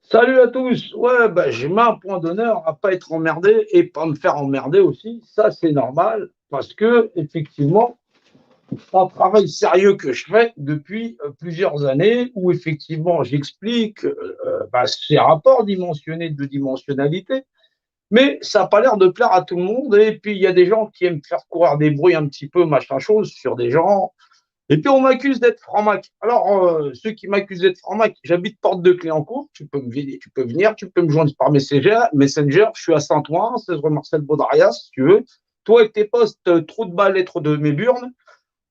Salut à tous. Ouais, je mets un point d'honneur à pas être emmerdé et pas me faire emmerder aussi. Ça, c'est normal parce que, effectivement, c'est un travail sérieux que je fais depuis plusieurs années où, effectivement, j'explique ces rapports dimensionnés de dimensionnalité, mais ça n'a pas l'air de plaire à tout le monde. Et puis, il y a des gens qui aiment faire courir des bruits un petit peu, machin chose, sur des gens et puis on m'accuse d'être franc-mac. Alors, ceux qui m'accusent d'être franc-mac, j'habite porte de Cléancourt, tu peux venir, tu peux me joindre par Messenger, je suis à Saint-Ouen, 16 rue Marcel Baudrias, si tu veux. Toi et tes postes, trou de balle, lettre de mes burnes,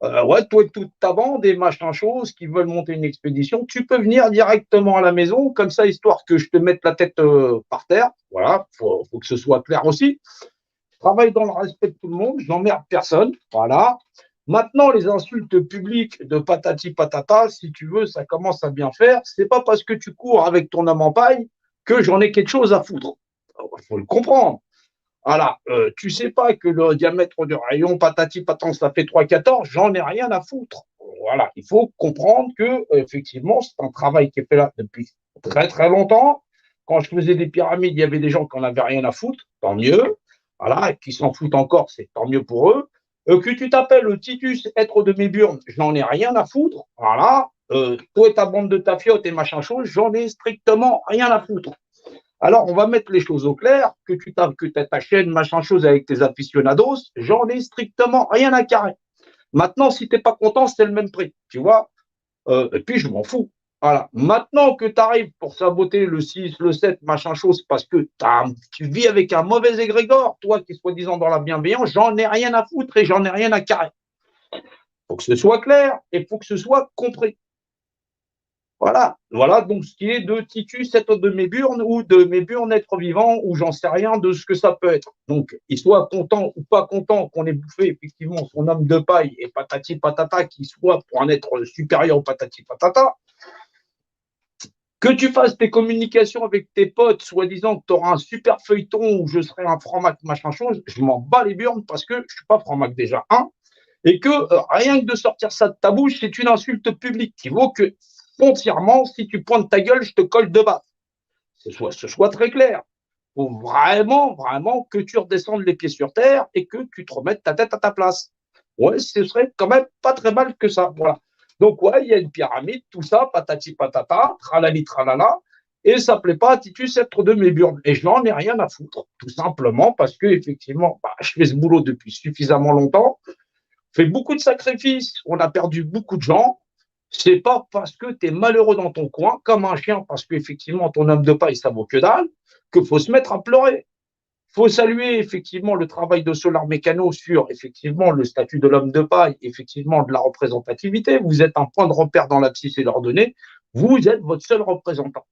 ouais, toi et toute ta bande et machin chose qui veulent monter une expédition, tu peux venir directement à la maison, comme ça, histoire que je te mette la tête par terre. Voilà, faut que ce soit clair aussi. Je travaille dans le respect de tout le monde, je n'emmerde personne. Voilà. Maintenant, les insultes publiques de patati patata, si tu veux, ça commence à bien faire. C'est pas parce que tu cours avec ton homme en paille que j'en ai quelque chose à foutre. Il faut le comprendre. Voilà, tu sais pas que le diamètre du rayon patati patata, ça fait 3,14, j'en ai rien à foutre. Voilà, il faut comprendre que effectivement, c'est un travail qui est fait là depuis très très longtemps. Quand je faisais des pyramides, il y avait des gens qui n'en avaient rien à foutre, tant mieux. Voilà, et qui s'en foutent encore, c'est tant mieux pour eux. Que tu t'appelles Titus, être de mes burnes, je n'en ai rien à foutre. Voilà, toi et ta bande de tafiotes et machin chose, j'en ai strictement rien à foutre. Alors, on va mettre les choses au clair, que tu as ta chaîne, machin chose avec tes aficionados, j'en ai strictement rien à carrer. Maintenant, si tu n'es pas content, c'est le même prix, tu vois. Et puis, je m'en fous. Voilà. Maintenant que tu arrives pour saboter le 6, le 7, machin chose, parce que tu vis avec un mauvais égrégore, toi qui es soi-disant dans la bienveillance, j'en ai rien à foutre et j'en ai rien à carrer. Il faut que ce soit clair et il faut que ce soit compris. Voilà, voilà donc ce qui est de Titus, être de mes burnes ou de mes burnes être vivant ou j'en sais rien de ce que ça peut être. Donc, il soit content ou pas content qu'on ait bouffé effectivement son homme de paille et patati patata qui soit pour un être supérieur au patati patata. Que tu fasses tes communications avec tes potes, soi-disant que tu auras un super feuilleton ou je serai un franc-mac, machin chose, je m'en bats les burnes parce que je ne suis pas franc-mac déjà, un, et que rien que de sortir ça de ta bouche, c'est une insulte publique qui vaut que foncièrement, si tu pointes ta gueule, je te colle de bas. Ce soit très clair. Il faut vraiment, vraiment que tu redescendes les pieds sur terre et que tu te remettes ta tête à ta place. Ouais, ce serait quand même pas très mal que ça. Voilà. Donc, ouais, il y a une pyramide, tout ça, patati patata, tralali tralala, et ça ne plaît pas à Titus être de mes burnes. Et je n'en ai rien à foutre, tout simplement parce que, effectivement, je fais ce boulot depuis suffisamment longtemps, fait beaucoup de sacrifices, on a perdu beaucoup de gens. C'est pas parce que tu es malheureux dans ton coin, comme un chien, parce qu'effectivement ton homme de paille, ça vaut que dalle, qu'il faut se mettre à pleurer. Il faut saluer effectivement le travail de Solar Mécano sur effectivement le statut de l'homme de paille, effectivement de la représentativité. Vous êtes un point de repère dans l'abscisse et l'ordonnée. Vous êtes votre seul représentant.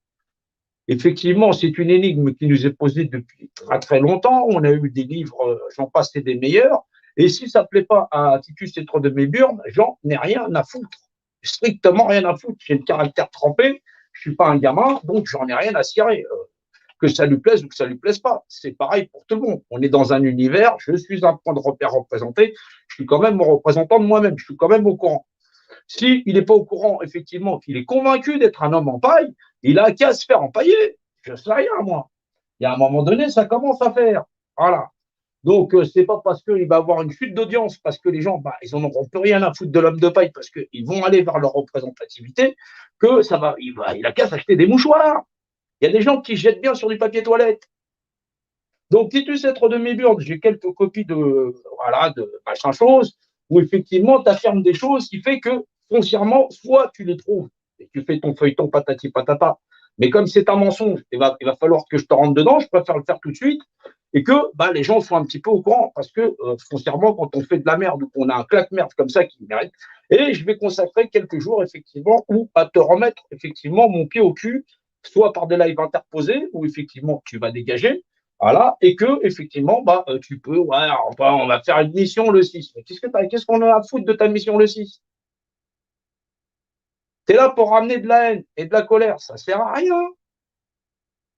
Effectivement, c'est une énigme qui nous est posée depuis très très longtemps. On a eu des livres, j'en passe, et des meilleurs. Et si ça ne plaît pas à Titus et trop de mes burnes, j'en ai rien à foutre. Strictement rien à foutre. J'ai le caractère trempé. Je ne suis pas un gamin, donc j'en ai rien à cirer. Que ça lui plaise ou que ça lui plaise pas. C'est pareil pour tout le monde. On est dans un univers, je suis un point de repère représenté, je suis quand même mon représentant de moi-même, je suis quand même au courant. S'il n'est pas au courant, effectivement, qu'il est convaincu d'être un homme en paille, il a qu'à se faire empailler. Je sais rien, moi. Il y a un moment donné, ça commence à faire. Voilà. Donc, c'est pas parce qu'il va avoir une chute d'audience, parce que les gens, ils n'en auront plus rien à foutre de l'homme de paille, parce qu'ils vont aller vers leur représentativité, que ça va, il a qu'à s'acheter des mouchoirs. Il y a des gens qui jettent bien sur du papier toilette. Donc, Titus être de mes burnes, j'ai quelques copies de machin chose, où effectivement, tu affirmes des choses qui fait que, foncièrement, soit tu les trouves et tu fais ton feuilleton patati patata, mais comme c'est un mensonge, il va falloir que je te rentre dedans, je préfère le faire tout de suite, et que les gens soient un petit peu au courant, parce que, foncièrement, quand on fait de la merde ou qu'on a un claque-merde comme ça qui mérite, et je vais consacrer quelques jours, effectivement, où à te remettre, effectivement, mon pied au cul, soit par des lives interposés, où, effectivement, tu vas dégager, voilà, et que effectivement, tu peux, ouais, on va faire une mission le 6. Mais qu'est-ce qu'on a à foutre de ta mission le 6? Tu es là pour ramener de la haine et de la colère, ça sert à rien.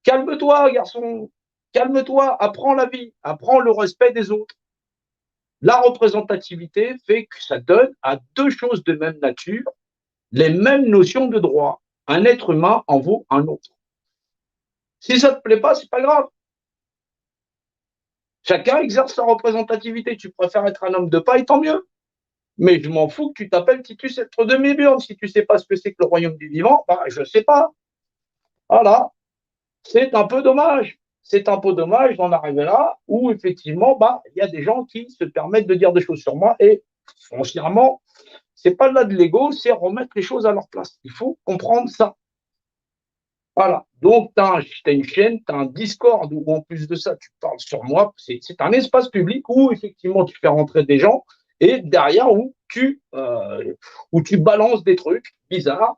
Calme-toi, garçon. Calme-toi, apprends la vie, apprends le respect des autres. La représentativité fait que ça donne à deux choses de même nature les mêmes notions de droit. Un être humain en vaut un autre. Si ça ne te plaît pas, c'est pas grave. Chacun exerce sa représentativité. Tu préfères être un homme de paille, tant mieux. Mais je m'en fous que tu t'appelles Titus être demi-burne. Si tu ne sais pas ce que c'est que le royaume du vivant, bah, je ne sais pas. Voilà. C'est un peu dommage. C'est un peu dommage d'en arriver là où, effectivement, bah, il y a des gens qui se permettent de dire des choses sur moi et, foncièrement, c'est pas là de l'ego, c'est remettre les choses à leur place. Il faut comprendre ça. Voilà. Donc, tu as une chaîne, tu as un Discord où, en plus de ça, tu parles sur moi. C'est un espace public où, effectivement, tu fais rentrer des gens et derrière où tu balances des trucs bizarres.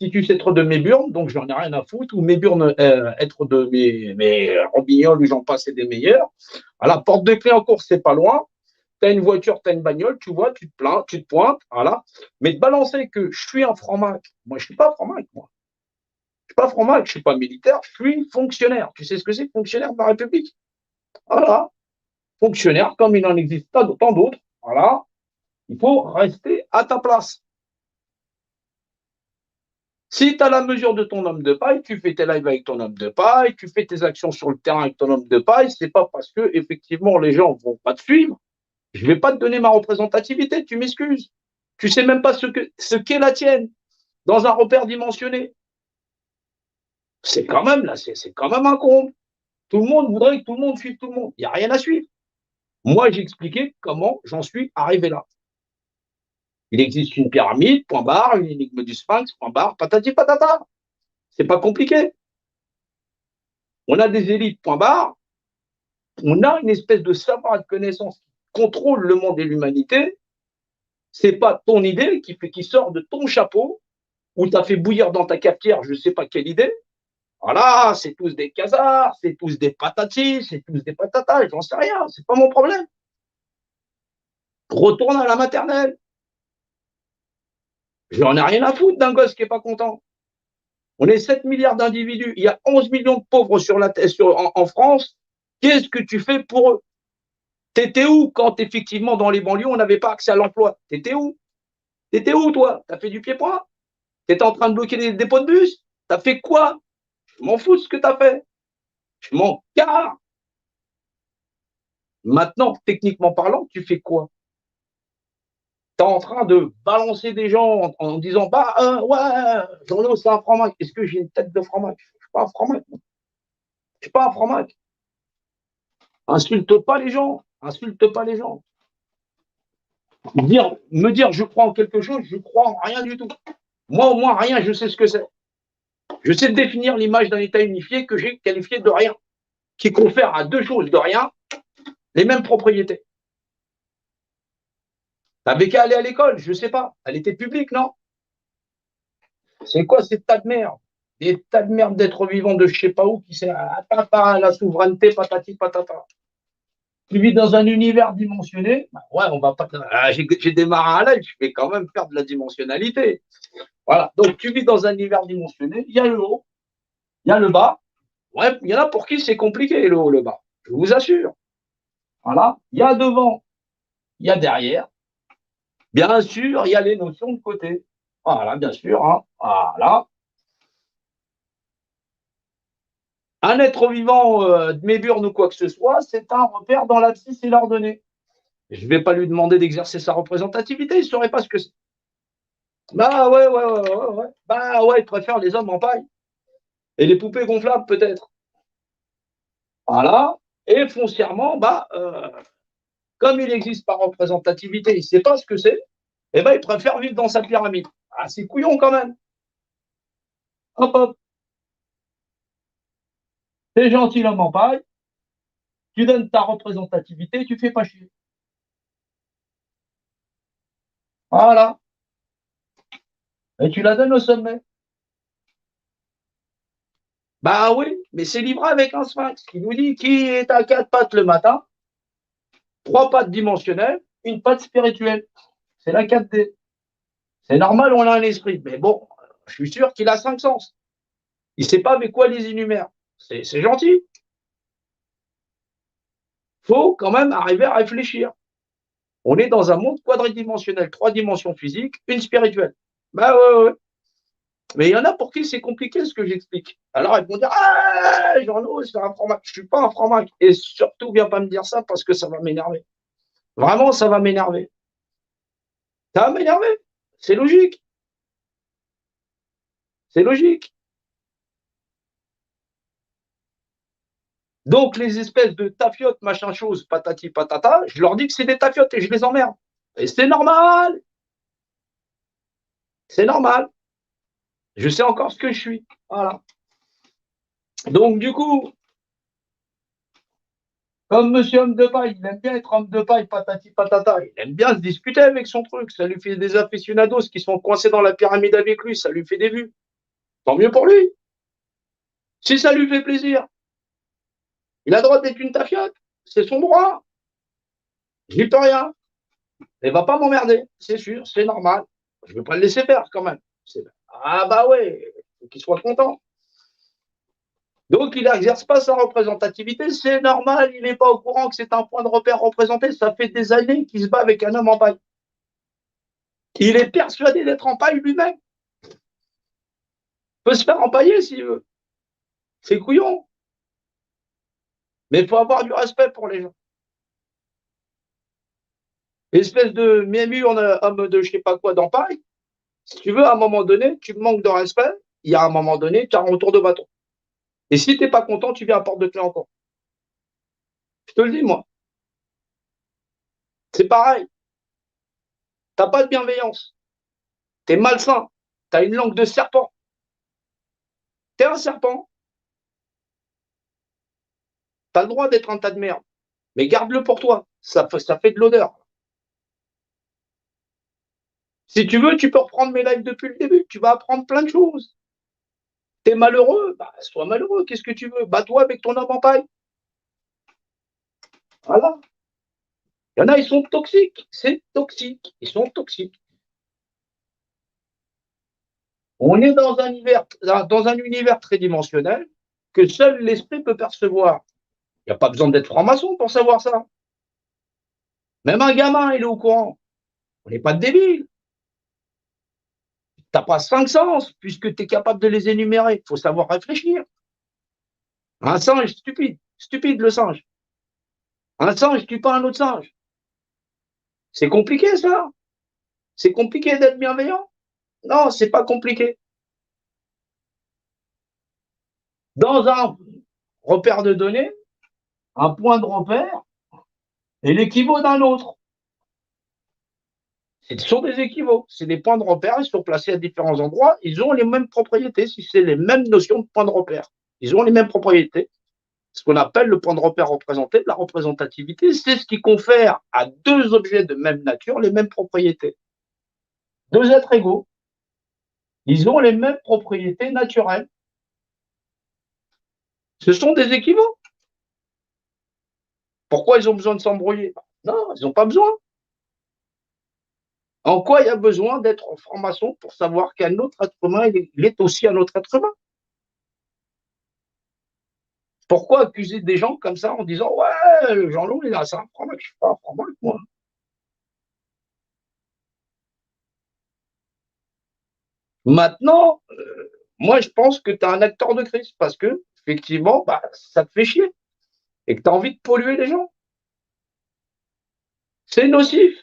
Si tu sais être de mes burnes, donc j'en ai rien à foutre, ou mes burnes être de mes robignoles, ou j'en passe, c'est des meilleurs. À la porte de clé en cours, c'est pas loin. Tu as une voiture, tu as une bagnole, tu vois, tu te plains, tu te pointes, voilà. Mais de balancer que je suis un franc-mac, moi, je suis pas franc-mac, moi. Je suis pas franc-mac, je suis pas militaire, je suis fonctionnaire. Tu sais ce que c'est, fonctionnaire de la République? Voilà. Fonctionnaire, comme il en existe tant d'autres, voilà. Il faut rester à ta place. Si tu as la mesure de ton homme de paille, tu fais tes lives avec ton homme de paille, tu fais tes actions sur le terrain avec ton homme de paille, c'est pas parce que effectivement les gens vont pas te suivre, je vais pas te donner ma représentativité, tu m'excuses. Tu sais même pas ce qu'est la tienne dans un repère dimensionné. C'est quand même là, c'est quand même un comble. Tout le monde voudrait que tout le monde suive tout le monde. Il n'y a rien à suivre. Moi, j'ai expliqué comment j'en suis arrivé là. Il existe une pyramide, point barre, une énigme du sphinx, point barre, patati patata. C'est pas compliqué. On a des élites, point barre. On a une espèce de savoir et de connaissance qui contrôle le monde et l'humanité. C'est pas ton idée qui sort de ton chapeau ou t'as fait bouillir dans ta cafetière, je sais pas quelle idée. Voilà, c'est tous des casards, c'est tous des patatis, c'est tous des patatas, j'en sais rien, c'est pas mon problème. Retourne à la maternelle. J'en ai rien à foutre d'un gosse qui est pas content. On est 7 milliards d'individus, il y a 11 millions de pauvres en France. Qu'est-ce que tu fais pour eux? T'étais où quand effectivement dans les banlieues on n'avait pas accès à l'emploi? T'étais où? T'étais où toi? T'as fait du pied-point? T'étais en train de bloquer les dépôts de bus? T'as fait quoi? Je m'en fous de ce que t'as fait. Je m'en carre. Maintenant, techniquement parlant, tu fais quoi? T'es en train de balancer des gens en disant bah ouais, Jean-Lo, c'est un franc-mac. Est-ce que j'ai une tête de franc-mac? Je suis pas un franc-mac. Je suis pas un franc-mac. Insulte pas les gens. Insulte pas les gens. Me dire je crois en quelque chose, je crois en rien du tout. Moi, au moins, rien, je sais ce que c'est. Je sais définir l'image d'un État unifié que j'ai qualifié de rien, qui confère à deux choses de rien les mêmes propriétés. T'avais qu'à aller à l'école, je sais pas. Elle était publique, non? C'est quoi ces tas de merde? Des tas de merde d'êtres vivants de je sais pas où qui sert à la souveraineté, patati patata. Tu vis dans un univers dimensionné, bah ouais, on va pas. J'ai démarré un live, je vais quand même faire de la dimensionnalité. Voilà. Donc tu vis dans un univers dimensionné, il y a le haut, il y a le bas. Ouais, il y en a pour qui c'est compliqué, le haut, le bas. Je vous assure. Voilà. Il y a devant, il y a derrière. Bien sûr, il y a les notions de côté. Voilà, bien sûr. Hein. Voilà. Un être vivant de Méburne ou quoi que ce soit, c'est un repère dans l'abscisse et l'ordonnée. Je ne vais pas lui demander d'exercer sa représentativité, il ne saurait pas ce que c'est. Bah ouais. Bah ouais, il préfère les hommes en paille. Et les poupées gonflables, peut-être. Voilà. Et foncièrement, comme il existe par représentativité, il ne sait pas ce que c'est, eh ben, il préfère vivre dans sa pyramide. Ah, c'est couillon quand même. Hop, hop. T'es gentil, l'homme en paille. Tu donnes ta représentativité, tu fais pas chier. Voilà. Et tu la donnes au sommet. Bah oui, mais c'est livré avec un sphinx qui nous dit qui est à quatre pattes le matin, trois pattes dimensionnelles, une patte spirituelle. C'est la 4D. C'est normal, on a un esprit. Mais bon, je suis sûr qu'il a cinq sens. Il ne sait pas avec quoi les énumère. C'est gentil. Faut quand même arriver à réfléchir. On est dans un monde quadridimensionnel, trois dimensions physiques, une spirituelle. Bah ouais. Mais il y en a pour qui c'est compliqué ce que j'explique. Alors ils vont dire ah, Jean-Loup, c'est un franc-mac. Je ne suis pas un franc-mac. Et surtout, viens pas me dire ça parce que ça va m'énerver. Vraiment, ça va m'énerver. Ça va m'énerver. C'est logique. C'est logique. Donc, les espèces de tafiotes, machin chose, patati patata, je leur dis que c'est des tafiotes et je les emmerde. Et c'est normal. C'est normal. Je sais encore ce que je suis. Voilà. Donc, du coup, comme monsieur homme de paille, il aime bien être homme de paille, patati patata, il aime bien se disputer avec son truc. Ça lui fait des aficionados qui sont coincés dans la pyramide avec lui. Ça lui fait des vues. Tant mieux pour lui. Si ça lui fait plaisir, il a le droit d'être une tafiote. C'est son droit. Je n'y peux rien. Il va pas m'emmerder. C'est sûr, c'est normal. Je ne vais pas le laisser faire quand même. Ah bah ouais, il faut qu'il soit content. Donc, il n'exerce pas sa représentativité, c'est normal, il n'est pas au courant que c'est un point de repère représenté, ça fait des années qu'il se bat avec un homme en paille. Il est persuadé d'être en paille lui-même. Il peut se faire empailler s'il veut. C'est couillon. Mais il faut avoir du respect pour les gens. Espèce de mémure, homme de je sais pas quoi d'empaille, si tu veux, à un moment donné, tu manques de respect, il y a un moment donné, tu as un retour de bâton. Et si tu n'es pas content, tu viens à porte de clé encore. Je te le dis, moi. C'est pareil. Tu n'as pas de bienveillance. Tu es malsain. Tu as une langue de serpent. Tu es un serpent. Tu as le droit d'être un tas de merde. Mais garde-le pour toi. Ça fait de l'odeur. Si tu veux, tu peux reprendre mes lives depuis le début. Tu vas apprendre plein de choses. Tu es malheureux, bah, sois malheureux. Qu'est-ce que tu veux? Bats-toi avec ton homme en paille. Voilà. Il y en a, ils sont toxiques. C'est toxique. Ils sont toxiques. On est dans un univers tridimensionnel que seul l'esprit peut percevoir. Il n'y a pas besoin d'être franc-maçon pour savoir ça. Même un gamin, il est au courant. On n'est pas débiles. Tu n'as pas 5 sens puisque tu es capable de les énumérer. Il faut savoir réfléchir. Un singe, stupide. Stupide, le singe. Un singe tue pas un autre singe. C'est compliqué, ça. C'est compliqué d'être bienveillant. Non, c'est pas compliqué. Dans un repère de données, un point de repère est l'équivalent d'un autre. Ce sont des équivalents. C'est des points de repère, ils sont placés à différents endroits. Ils ont les mêmes propriétés, si c'est les mêmes notions de points de repère. Ils ont les mêmes propriétés. Ce qu'on appelle le point de repère représenté, la représentativité, c'est ce qui confère à deux objets de même nature les mêmes propriétés. Deux êtres égaux, ils ont les mêmes propriétés naturelles. Ce sont des équivalents. Pourquoi ils ont besoin de s'embrouiller? Non, ils n'ont pas besoin. En quoi il y a besoin d'être franc-maçon pour savoir qu'un autre être humain, il est aussi un autre être humain? Pourquoi accuser des gens comme ça en disant ouais, Jean-Loup, il a ça, un franc-maçon, je ne suis pas un franc-maçon, moi. Maintenant, moi, je pense que tu es un acteur de crise parce que, effectivement, bah, ça te fait chier et que tu as envie de polluer les gens. C'est nocif.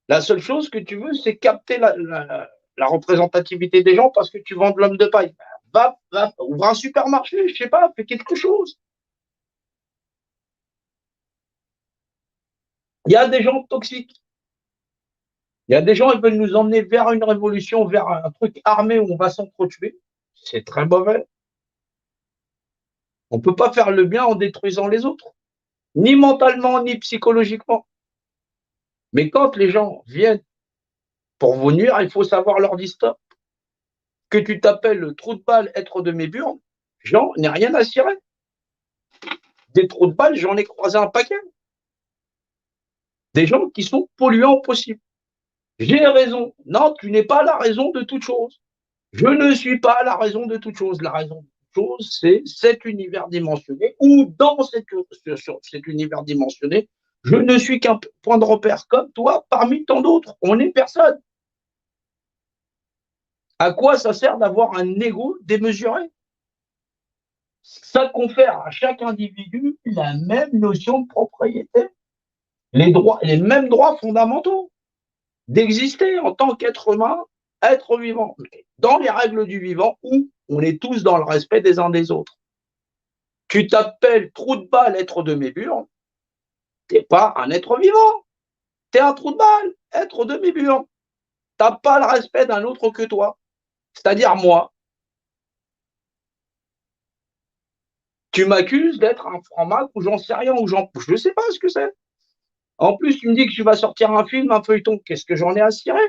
La seule chose que tu veux, c'est capter la représentativité des gens parce que tu vends de l'homme de paille. Va, ouvre un supermarché, je sais pas, fais quelque chose. Il y a des gens toxiques. Il y a des gens qui veulent nous emmener vers une révolution, vers un truc armé où on va s'entretuer. C'est très mauvais. On ne peut pas faire le bien en détruisant les autres, ni mentalement, ni psychologiquement. Mais quand les gens viennent pour vous nuire, il faut savoir leur dire stop. Que tu t'appelles trou de balle, être de mes burnes, j'en ai rien à cirer. Des trous de balle, j'en ai croisé un paquet. Des gens qui sont polluants possible. J'ai raison. Non, tu n'es pas la raison de toute chose. Je ne suis pas la raison de toute chose. La raison de toute chose, c'est cet univers dimensionné ou dans cet univers dimensionné, je ne suis qu'un point de repère comme toi parmi tant d'autres. On n'est personne. À quoi ça sert d'avoir un ego démesuré? Ça confère à chaque individu la même notion de propriété, les mêmes droits fondamentaux d'exister en tant qu'être humain, être vivant, dans les règles du vivant où on est tous dans le respect des uns des autres. Tu t'appelles trou de balle, être de mes burnes, t'es pas un être vivant, t'es un trou de balle, être de mes burnes. T'as pas le respect d'un autre que toi, c'est-à-dire moi. Tu m'accuses d'être un franc-mac ou j'en sais rien, ou je sais pas ce que c'est. En plus, tu me dis que tu vas sortir un film, un feuilleton, qu'est-ce que j'en ai à cirer?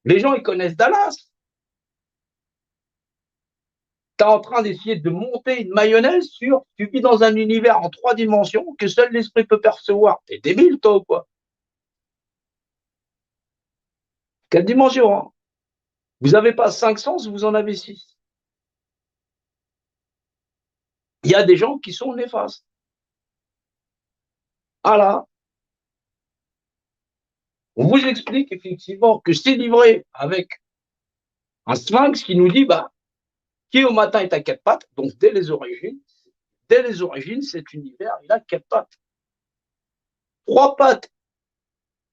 Les gens, ils connaissent Dallas. Tu es en train d'essayer de monter une mayonnaise sur, tu vis dans un univers en 3 dimensions que seul l'esprit peut percevoir. T'es débile, toi, ou quoi? 4 dimensions, hein. Vous n'avez pas 5 sens, vous en avez 6. Il y a des gens qui sont néfastes. Voilà. On vous explique effectivement que c'est livré avec un sphinx qui nous dit, bah, qui au matin est à 4 pattes, donc dès les origines, cet univers, il a 4 pattes. 3 pattes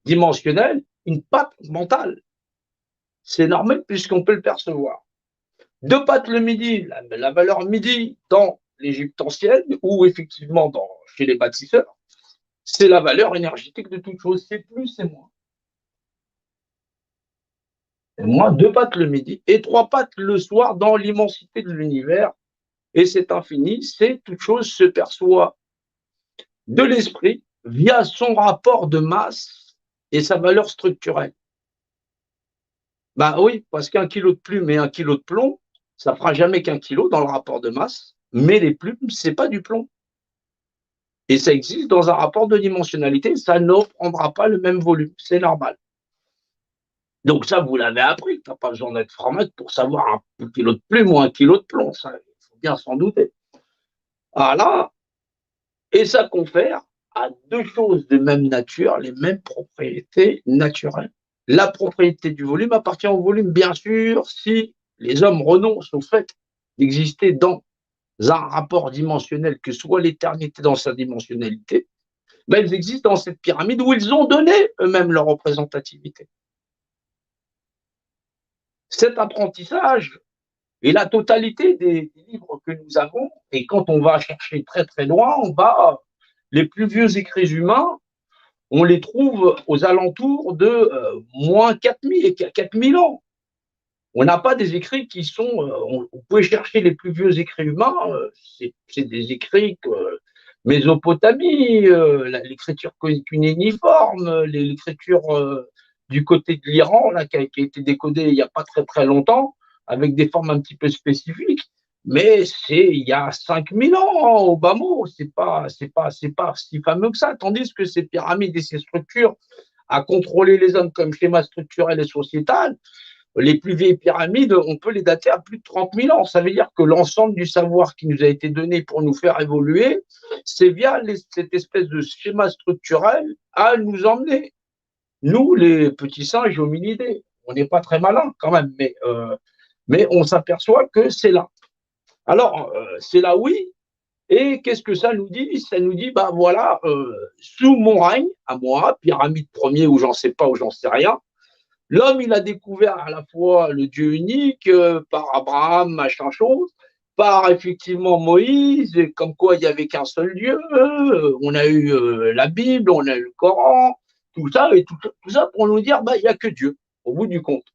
dimensionnelles, une patte mentale. C'est normal puisqu'on peut le percevoir. 2 pattes le midi, la valeur midi dans l'Égypte ancienne ou effectivement chez les bâtisseurs, c'est la valeur énergétique de toute chose. C'est plus, c'est moins. Et moins 2 pattes le midi et 3 pattes le soir dans l'immensité de l'univers. Et c'est infini, c'est toute chose se perçoit de l'esprit via son rapport de masse et sa valeur structurelle. Ben oui, parce qu'un kilo de plume et un kilo de plomb, ça fera jamais qu'un kilo dans le rapport de masse, mais les plumes, c'est pas du plomb. Et ça existe dans un rapport de dimensionnalité, ça ne prendra pas le même volume, c'est normal. Donc ça, vous l'avez appris, tu n'as pas besoin d'être franc pour savoir un kilo de plume ou un kilo de plomb, ça, il faut bien s'en douter. Voilà, et ça confère à deux choses de même nature les mêmes propriétés naturelles. La propriété du volume appartient au volume, bien sûr, si les hommes renoncent au fait d'exister dans un rapport dimensionnel, que soit l'éternité dans sa dimensionnalité, ben, ils existent dans cette pyramide où ils ont donné eux-mêmes leur représentativité. Cet apprentissage est la totalité des livres que nous avons, et quand on va chercher très très loin, les plus vieux écrits humains, on les trouve aux alentours de moins 4000 ans. On n'a pas des écrits qui sont. On peut chercher les plus vieux écrits humains, c'est des écrits que Mésopotamie, l'écriture cunéiforme, l'écriture du côté de l'Iran, là, qui a été décodée il n'y a pas très très longtemps, avec des formes un petit peu spécifiques, mais c'est il y a 5000 ans au bas mot, c'est pas si fameux que ça, tandis que ces pyramides et ces structures à contrôler les hommes comme schéma structurel et sociétal, les plus vieilles pyramides, on peut les dater à plus de 30 000 ans. Ça veut dire que l'ensemble du savoir qui nous a été donné pour nous faire évoluer, c'est via cette espèce de schéma structurel à nous emmener. Nous, les petits singes hominidés, on n'est pas très malins quand même, mais on s'aperçoit que c'est là. Alors, c'est là, oui. Et qu'est-ce que ça nous dit? Ça nous dit, bah voilà, sous mon règne, à moi, pyramide premier, ou j'en sais pas, ou j'en sais rien, l'homme, il a découvert à la fois le Dieu unique par Abraham, machin chose, par effectivement Moïse, comme quoi il n'y avait qu'un seul Dieu. On a eu la Bible, on a eu le Coran, tout ça, et tout ça pour nous dire bah, il n'y a que Dieu, au bout du compte.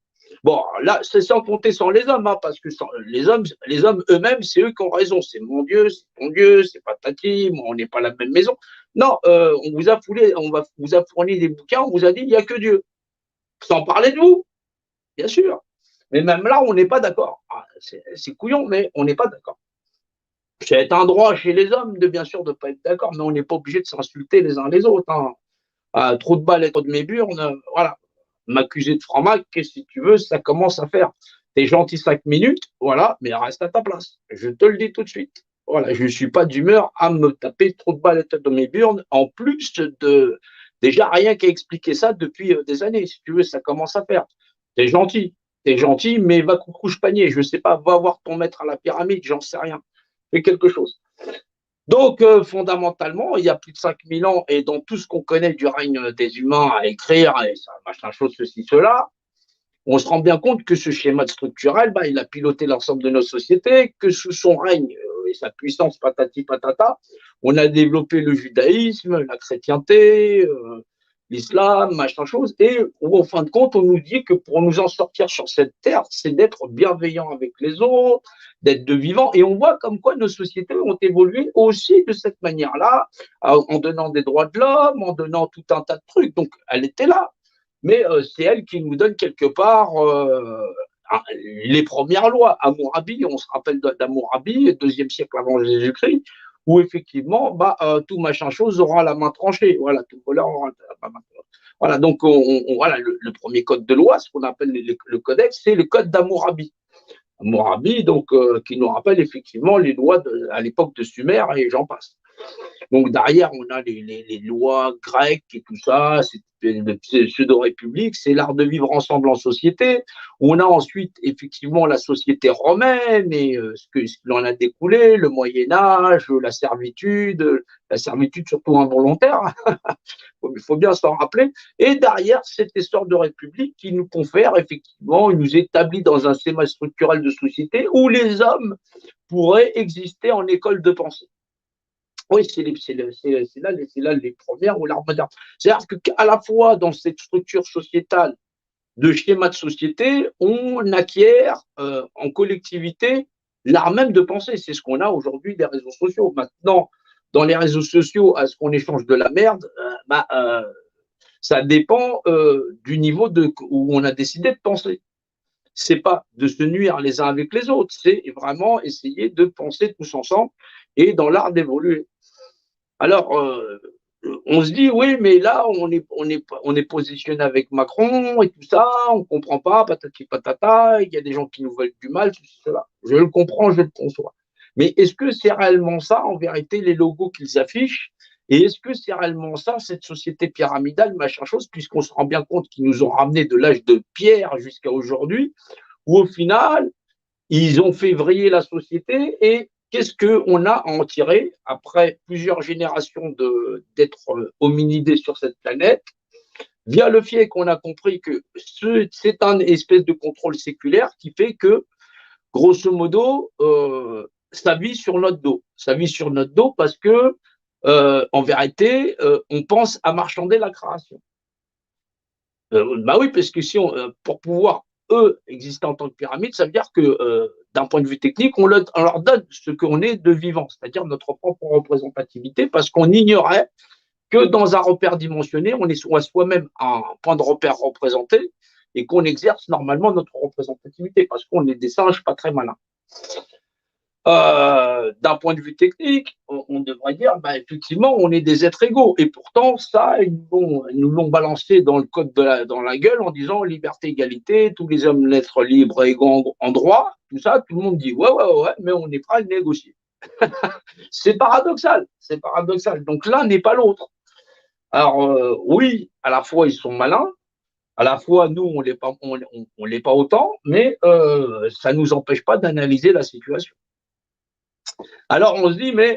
Bon, là, c'est sans compter sans les hommes, hein, parce que les hommes eux-mêmes, c'est eux qui ont raison. C'est mon Dieu, c'est ton Dieu, c'est pas Tati, on n'est pas la même maison. Non, vous a fourni des bouquins, on vous a dit il n'y a que Dieu. Sans parler de vous, bien sûr. Mais même là, on n'est pas d'accord. Ah, c'est couillon, mais on n'est pas d'accord. C'est un droit chez les hommes, bien sûr, de ne pas être d'accord, mais on n'est pas obligé de s'insulter les uns les autres. Hein. Trop de balles et trop de mes burnes, voilà. M'accuser de franc-mac, qu'est-ce que tu veux, ça commence à faire. T'es gentil 5 minutes, voilà, mais reste à ta place. Je te le dis tout de suite. Voilà, je ne suis pas d'humeur à me taper trop de balles dans mes burnes, en plus de. Déjà, rien qu'à expliquer ça depuis des années. Si tu veux, ça commence à faire. T'es gentil. t'es gentil, mais va couche panier, je sais pas, va voir ton maître à la pyramide, j'en sais rien. Fais quelque chose. Donc, fondamentalement, il y a plus de 5000 ans, et dans tout ce qu'on connaît du règne des humains à écrire, et ça, machin chose, ceci, cela, on se rend bien compte que ce schéma structurel, bah, il a piloté l'ensemble de nos sociétés, que sous son règne et sa puissance patati patata, on a développé le judaïsme, la chrétienté, l'islam, machin chose, et où, en fin de compte, on nous dit que pour nous en sortir sur cette terre, c'est d'être bienveillant avec les autres, d'être de vivants, et on voit comme quoi nos sociétés ont évolué aussi de cette manière-là, en donnant des droits de l'homme, en donnant tout un tas de trucs, donc elle était là, mais c'est elle qui nous donne quelque part les premières lois. Hammurabi, on se rappelle d'Hammurabi, 2e siècle avant Jésus-Christ, où effectivement, bah, tout machin chose aura la main tranchée. Voilà, tout voleur aura la main tranchée. Voilà, donc voilà, le premier code de loi, ce qu'on appelle le codex, c'est le code d'Hammurabi. Hammurabi, donc, qui nous rappelle effectivement les lois à l'époque de Sumer et j'en passe. Donc derrière, on a les lois grecques et tout ça, c'est le pseudo-république, c'est l'art de vivre ensemble en société. On a ensuite effectivement la société romaine et ce qu'il en a découlé, le Moyen-Âge, la servitude surtout involontaire, il faut bien s'en rappeler. Et derrière, cette histoire de république qui nous confère effectivement, il nous établit dans un schéma structurel de société où les hommes pourraient exister en école de pensée. Oui, c'est là les premières ou l'art moderne. C'est-à-dire qu'à la fois dans cette structure sociétale de schéma de société, on acquiert en collectivité l'art même de penser. C'est ce qu'on a aujourd'hui des réseaux sociaux. Maintenant, dans les réseaux sociaux, à ce qu'on échange de la merde, ça dépend du niveau où on a décidé de penser. C'est pas de se nuire les uns avec les autres, c'est vraiment essayer de penser tous ensemble et dans l'art d'évoluer. Alors, on se dit, oui, mais là, on est positionné avec Macron et tout ça, on ne comprend pas, patati patata, il y a des gens qui nous veulent du mal, tout cela. Je le comprends, je le conçois. Mais est-ce que c'est réellement ça, en vérité, les logos qu'ils affichent? Et est-ce que c'est réellement ça, cette société pyramidale, machin chose, puisqu'on se rend bien compte qu'ils nous ont ramené de l'âge de pierre jusqu'à aujourd'hui, où au final, ils ont fait vriller la société et qu'est-ce qu'on a à en tirer après plusieurs générations d'être hominidés sur cette planète, via le fait qu'on a compris que c'est un espèce de contrôle séculaire qui fait que, grosso modo, ça vit sur notre dos. Ça vit sur notre dos parce que, en vérité, on pense à marchander la création. Bah oui, parce que si pour pouvoir eux exister en tant que pyramide, ça veut dire que d'un point de vue technique, on leur donne ce qu'on est de vivant, c'est-à-dire notre propre représentativité, parce qu'on ignorait que dans un repère dimensionné, on est soi-même un point de repère représenté et qu'on exerce normalement notre représentativité, parce qu'on est des singes pas très malins. D'un point de vue technique, on devrait dire, bah, effectivement, on est des êtres égaux. Et pourtant, ça, ils nous l'ont balancé dans le code dans la gueule en disant liberté, égalité, tous les hommes l'être libres et égaux en droit, tout ça, tout le monde dit ouais, mais on est prêt à le négocier. C'est paradoxal, c'est paradoxal. Donc l'un n'est pas l'autre. Alors, oui, à la fois, ils sont malins, à la fois, nous, on l'est pas autant, mais ça ne nous empêche pas d'analyser la situation. Alors on se dit, mais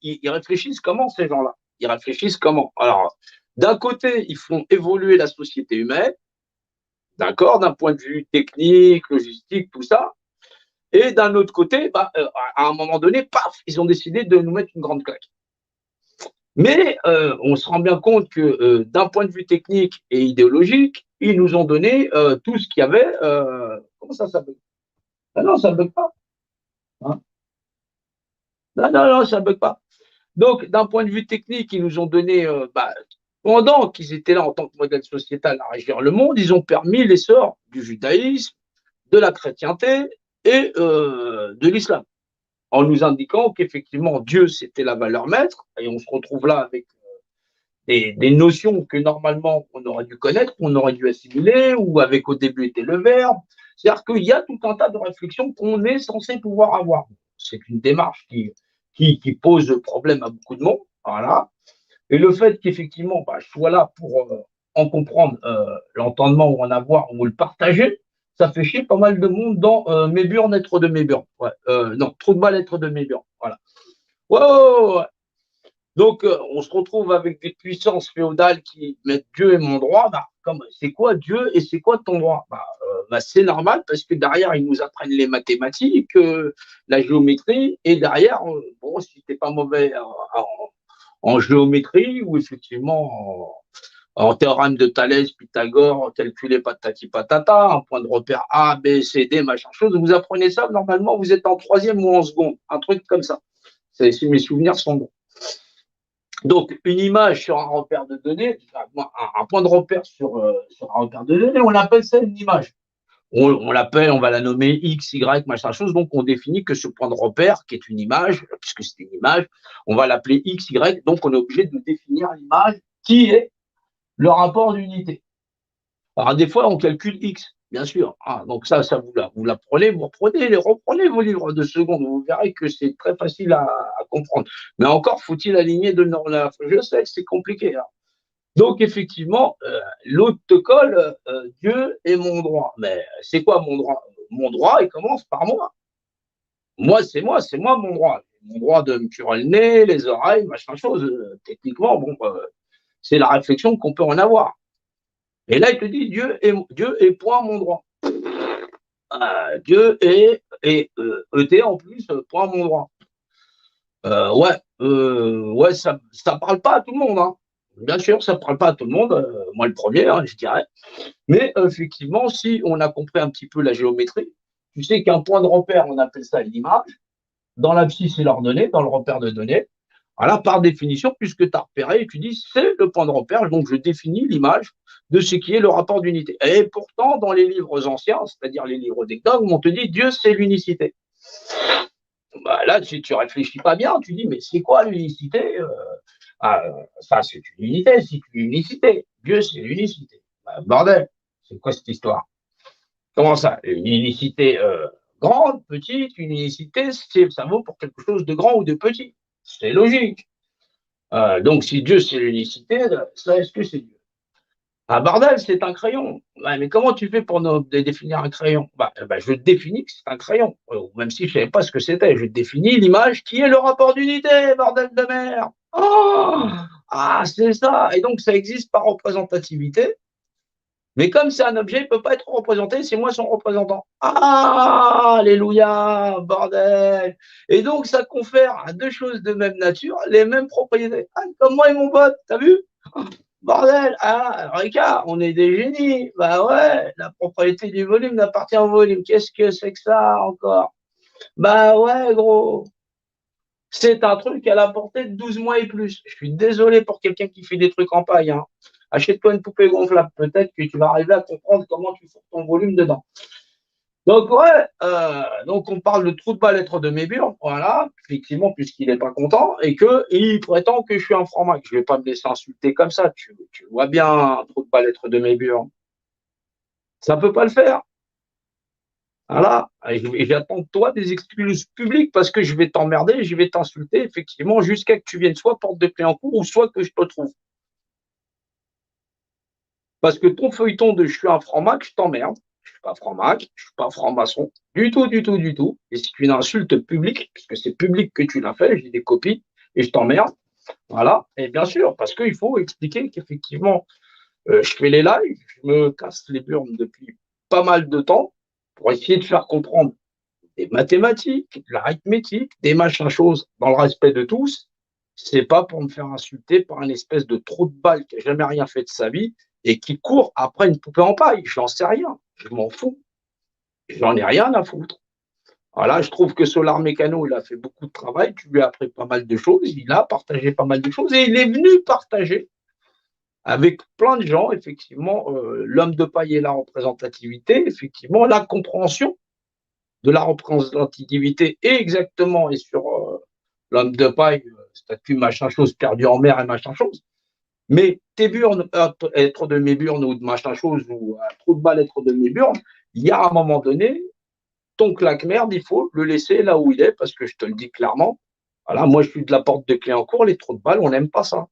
ils réfléchissent comment ces gens-là? Ils réfléchissent comment? Alors, d'un côté, ils font évoluer la société humaine, d'accord, d'un point de vue technique, logistique, tout ça. Et d'un autre côté, bah, à un moment donné, paf, ils ont décidé de nous mettre une grande claque. Mais on se rend bien compte que d'un point de vue technique et idéologique, ils nous ont donné tout ce qu'il y avait. Comment ça bug? Ah non, ça ne bug pas. Hein, non, ça ne bug pas. Donc, d'un point de vue technique, ils nous ont donné, pendant qu'ils étaient là en tant que modèle sociétal à régir le monde, ils ont permis l'essor du judaïsme, de la chrétienté et de l'islam, en nous indiquant qu'effectivement Dieu c'était la valeur maître, et on se retrouve là avec des notions que normalement on aurait dû connaître, qu'on aurait dû assimiler, ou avec au début était le verbe. C'est-à-dire qu'il y a tout un tas de réflexions qu'on est censé pouvoir avoir. C'est une démarche qui pose problème à beaucoup de monde. Voilà. Et le fait qu'effectivement, je sois là pour en comprendre l'entendement ou en avoir ou le partager, Ça fait chier pas mal de monde dans Méburn, être de Méburn. Ouais, non, trou de balle, être de Méburn. Voilà. Ouais, ouais, ouais, ouais. Donc, on se retrouve avec des puissances féodales qui mettent Dieu est mon droit. Bah, c'est quoi Dieu et c'est quoi ton droit? Bah, c'est normal parce que derrière, ils nous apprennent les mathématiques, la géométrie, et derrière, bon, si t'es pas mauvais en géométrie ou effectivement en théorème de Thalès, Pythagore, calculer patati patata, un point de repère A, B, C, D, machin chose. Vous apprenez ça, normalement, vous êtes en troisième ou en seconde, un truc comme ça. Si mes souvenirs sont bons. Donc, une image sur un repère de données, un point de repère sur un repère de données, on appelle ça une image. On l'appelle, on va la nommer X, Y, machin chose. Donc, on définit que ce point de repère, qui est une image, puisque c'est une image, on va l'appeler X, Y. Donc, on est obligé de définir l'image qui est le rapport d'unité. Alors, des fois, on calcule X, bien sûr. Ah, donc ça vous l'apprenez, vous reprenez vos livres de seconde, vous verrez que c'est très facile à comprendre. Mais encore, faut-il aligner de normes. Je sais que c'est compliqué. Hein. Donc, effectivement, l'autre te colle, Dieu est mon droit. Mais c'est quoi mon droit? Mon droit, il commence par moi. C'est moi mon droit. Mon droit de me curer le nez, les oreilles, machin chose. Techniquement, bon, c'est la réflexion qu'on peut en avoir. Et là, il te dit Dieu est point mon droit. Dieu est ET en plus, point mon droit. Ouais, ça parle pas à tout le monde. Hein. Bien sûr, ça parle pas à tout le monde. Moi, le premier, hein, je dirais. Mais effectivement, si on a compris un petit peu la géométrie, tu sais qu'un point de repère, on appelle ça l'image. Dans l'abscisse, c'est l'ordonnée, dans le repère de données. Voilà, par définition, puisque tu as repéré et tu dis c'est le point de repère, donc je définis l'image de ce qui est le rapport d'unité. Et pourtant, dans les livres anciens, c'est-à-dire les livres des dogmes, on te dit Dieu, c'est l'unicité. Bah, là, si tu réfléchis pas bien, tu dis mais c'est quoi l'unicité ça, c'est une unité, c'est une unicité. Dieu, c'est l'unicité. Bah, bordel, c'est quoi cette histoire? Comment ça? Une unicité grande, petite, une unicité, ça vaut pour quelque chose de grand ou de petit. C'est logique. Donc, si Dieu, c'est l'unicité, ça, est-ce que c'est Dieu? Ah, bordel, c'est un crayon. Ouais, mais comment tu fais pour définir un crayon? Je définis que c'est un crayon, même si je ne savais pas ce que c'était. Je définis l'image qui est le rapport d'unité, bordel de mer. Oh ah, c'est ça. Et donc, ça existe par représentativité. Mais comme c'est un objet, il ne peut pas être représenté, c'est moi son représentant. Ah, alléluia, bordel. Et donc, ça confère à deux choses de même nature les mêmes propriétés. Ah, comme moi et mon pote, t'as vu? Bordel, ah, Ricard, on est des génies. Bah ouais, la propriété du volume n'appartient au volume. Qu'est-ce que c'est que ça encore? Bah ouais, gros. C'est un truc à la portée de 12 mois et plus. Je suis désolé pour quelqu'un qui fait des trucs en paille. Hein. Achète-toi une poupée gonflable. Peut-être que tu vas arriver à comprendre comment tu fous ton volume dedans. Donc, ouais, donc on parle de trou de balle être de Méburn, voilà, effectivement, puisqu'il n'est pas content et qu'il prétend que je suis un franc-mac. Je ne vais pas me laisser insulter comme ça. Tu vois bien un trou de balle être de Méburn. Ça ne peut pas le faire. Voilà. Et j'attends de toi des excuses publiques parce que je vais t'emmerder, je vais t'insulter, effectivement, jusqu'à que tu viennes soit porte de Cléancourt ou soit que je te trouve. Parce que ton feuilleton de je suis un franc-mac, je t'emmerde. Je suis pas franc-mac, je suis pas franc-maçon. Du tout, du tout, du tout. Et c'est une insulte publique, puisque c'est public que tu l'as fait, j'ai des copies, et je t'emmerde. Voilà. Et bien sûr, parce qu'il faut expliquer qu'effectivement, je fais les lives, je me casse les burnes depuis pas mal de temps pour essayer de faire comprendre des mathématiques, de l'arithmétique, des machins choses dans le respect de tous. C'est pas pour me faire insulter par un espèce de trou de balle qui n'a jamais rien fait de sa vie et qui court après une poupée en paille. J'en sais rien. Je m'en fous. J'en ai rien à foutre. Voilà, je trouve que Solar Mécano, il a fait beaucoup de travail. Tu lui as appris pas mal de choses. Il a partagé pas mal de choses et il est venu partager avec plein de gens, effectivement, l'homme de paille et la représentativité, effectivement, la compréhension de la représentativité et exactement et sur l'homme de paille, statut machin chose perdu en mer et machin chose. Mais tes burnes, être de mes burnes ou de machin chose ou un trou de balle être de mes burnes, il y a un moment donné, ton claque-merde, il faut le laisser là où il est parce que je te le dis clairement. Voilà, moi je suis de la porte de Cléancourt, les trous de balle, on n'aime pas ça.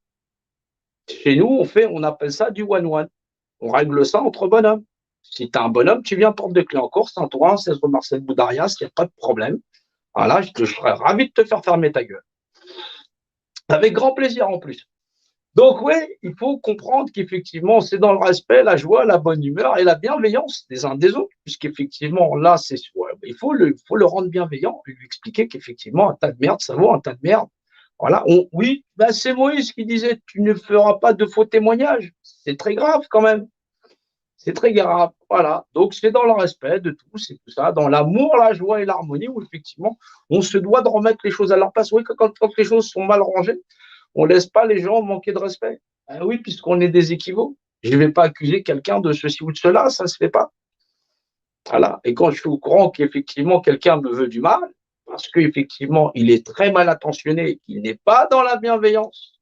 Chez nous, on appelle ça du one-one. On règle ça entre bonhommes. Si tu as un bonhomme, tu viens porte de clé en cours, Saint-Ouen, 16 rue Marcel Boudarias, il n'y a pas de problème. Voilà, je serais ravi de te faire fermer ta gueule. Avec grand plaisir en plus. Donc, oui, il faut comprendre qu'effectivement, c'est dans le respect, la joie, la bonne humeur et la bienveillance des uns des autres. Puisqu'effectivement, là, il faut le rendre bienveillant, lui expliquer qu'effectivement, un tas de merde, ça vaut un tas de merde. Voilà, oui, ben c'est Moïse qui disait tu ne feras pas de faux témoignages. C'est très grave quand même. C'est très grave. Voilà. Donc, c'est dans le respect de tous, c'est tout ça, dans l'amour, la joie et l'harmonie, où effectivement, on se doit de remettre les choses à leur place. Oui, quand les choses sont mal rangées, on ne laisse pas les gens manquer de respect. Ah oui, puisqu'on est des équivoques. Je ne vais pas accuser quelqu'un de ceci ou de cela, ça ne se fait pas. Voilà. Et quand je suis au courant qu'effectivement quelqu'un me veut du mal, parce qu'effectivement il est très mal intentionné, qu'il n'est pas dans la bienveillance,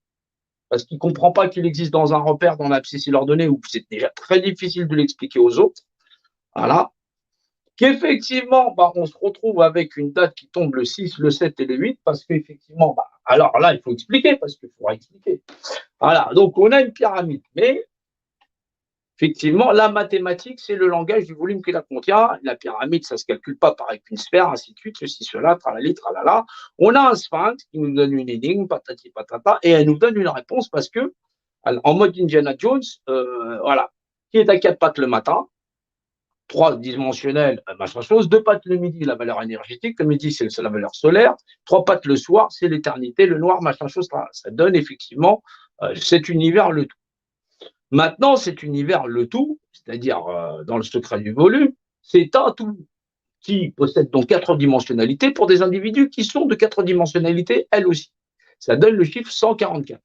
parce qu'il ne comprend pas qu'il existe dans un repère, dans l'abscisse ordonnée, où c'est déjà très difficile de l'expliquer aux autres. Voilà. Qu'effectivement, on se retrouve avec une date qui tombe le 6, le 7 et le 8, parce qu'effectivement, alors là, il faut expliquer, parce qu'il faudra expliquer. Voilà, donc on a une pyramide, mais effectivement, la mathématique, c'est le langage du volume qui la contient. La pyramide, ça ne se calcule pas pareil qu'une sphère, ainsi de suite, ceci, cela, tralali, tralala. On a un sphinx qui nous donne une énigme, patati patata, et elle nous donne une réponse parce que, en mode Indiana Jones, voilà, qui est à quatre pattes le matin, 3 dimensionnel, machin chose, 2 pattes le midi, la valeur énergétique, le midi, c'est la valeur solaire, 3 pattes le soir, c'est l'éternité, le noir, machin chose, ça donne effectivement cet univers le tout. Maintenant, cet univers le tout, c'est-à-dire dans le secret du volume, c'est un tout qui possède donc 4 dimensionnalités pour des individus qui sont de 4 dimensionnalités, elles aussi. Ça donne le chiffre 144.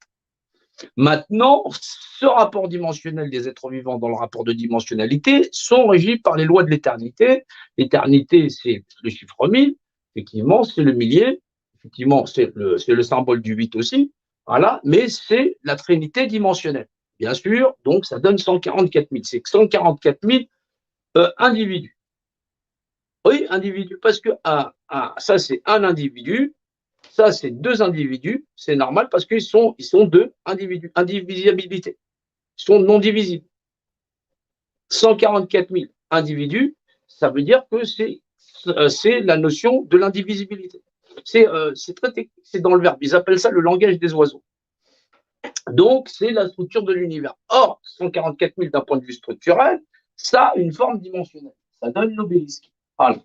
Maintenant, ce rapport dimensionnel des êtres vivants dans le rapport de dimensionnalité sont régis par les lois de l'éternité. L'éternité, c'est le chiffre 1000, effectivement, c'est le millier, effectivement, c'est le symbole du 8 aussi, voilà, mais c'est la trinité dimensionnelle. Bien sûr, donc ça donne 144 000. C'est 144 000 individus. Oui, individus, parce que ça, c'est un individu. Ça, c'est 2 individus, c'est normal parce qu'ils sont 2 individus, indivisibilité. Ils sont non divisibles. 144 000 individus, ça veut dire que c'est la notion de l'indivisibilité. C'est très technique, c'est dans le verbe. Ils appellent ça le langage des oiseaux. Donc, c'est la structure de l'univers. Or, 144 000 d'un point de vue structurel, ça a une forme dimensionnelle. Ça donne l'obélisque. Voilà.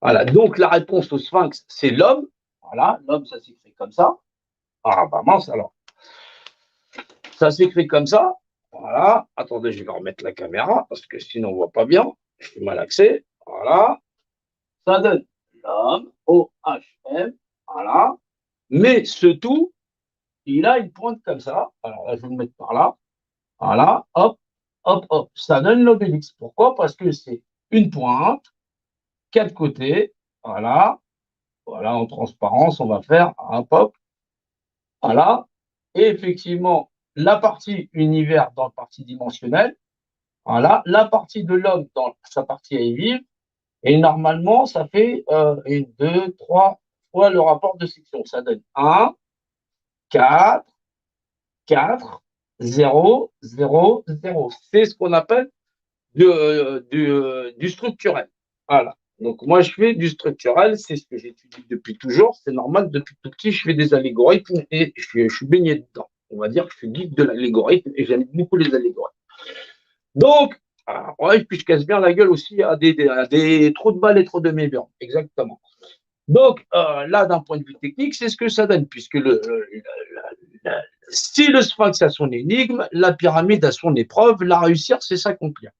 Voilà. Donc, la réponse au sphinx, c'est l'homme. Voilà, l'homme, ça s'écrit comme ça. Ah, mince alors. Ça s'écrit comme ça. Voilà. Attendez, je vais remettre la caméra parce que sinon on ne voit pas bien. Je suis mal axé. Voilà. Ça donne l'homme, O-H-M. Voilà. Mais ce tout, il a une pointe comme ça. Alors là, je vais le mettre par là. Voilà. Hop, hop, hop. Ça donne l'obélix. Pourquoi? Parce que c'est une pointe, 4 côtés. Voilà. Voilà, en transparence, on va faire un pop. Voilà. Et effectivement, la partie univers dans la partie dimensionnelle. Voilà. La partie de l'homme dans sa partie à y vivre. Et normalement, ça fait 1, 2, 3 fois le rapport de section. Ça donne 1, 4, 4, 0, 0, 0. C'est ce qu'on appelle du structurel. Voilà. Donc, moi, je fais du structurel, c'est ce que j'étudie depuis toujours. C'est normal, depuis tout petit, je fais des algorithmes et je suis baigné dedans. On va dire que je suis geek de l'algorithme et j'aime beaucoup les algorithmes. Donc, ouais, puis je casse bien la gueule aussi à des trous de balles et trop de mébiens. Exactement. Donc, là, d'un point de vue technique, c'est ce que ça donne, puisque si le sphinx a son énigme, la pyramide a son épreuve, la réussir, c'est s'accomplir.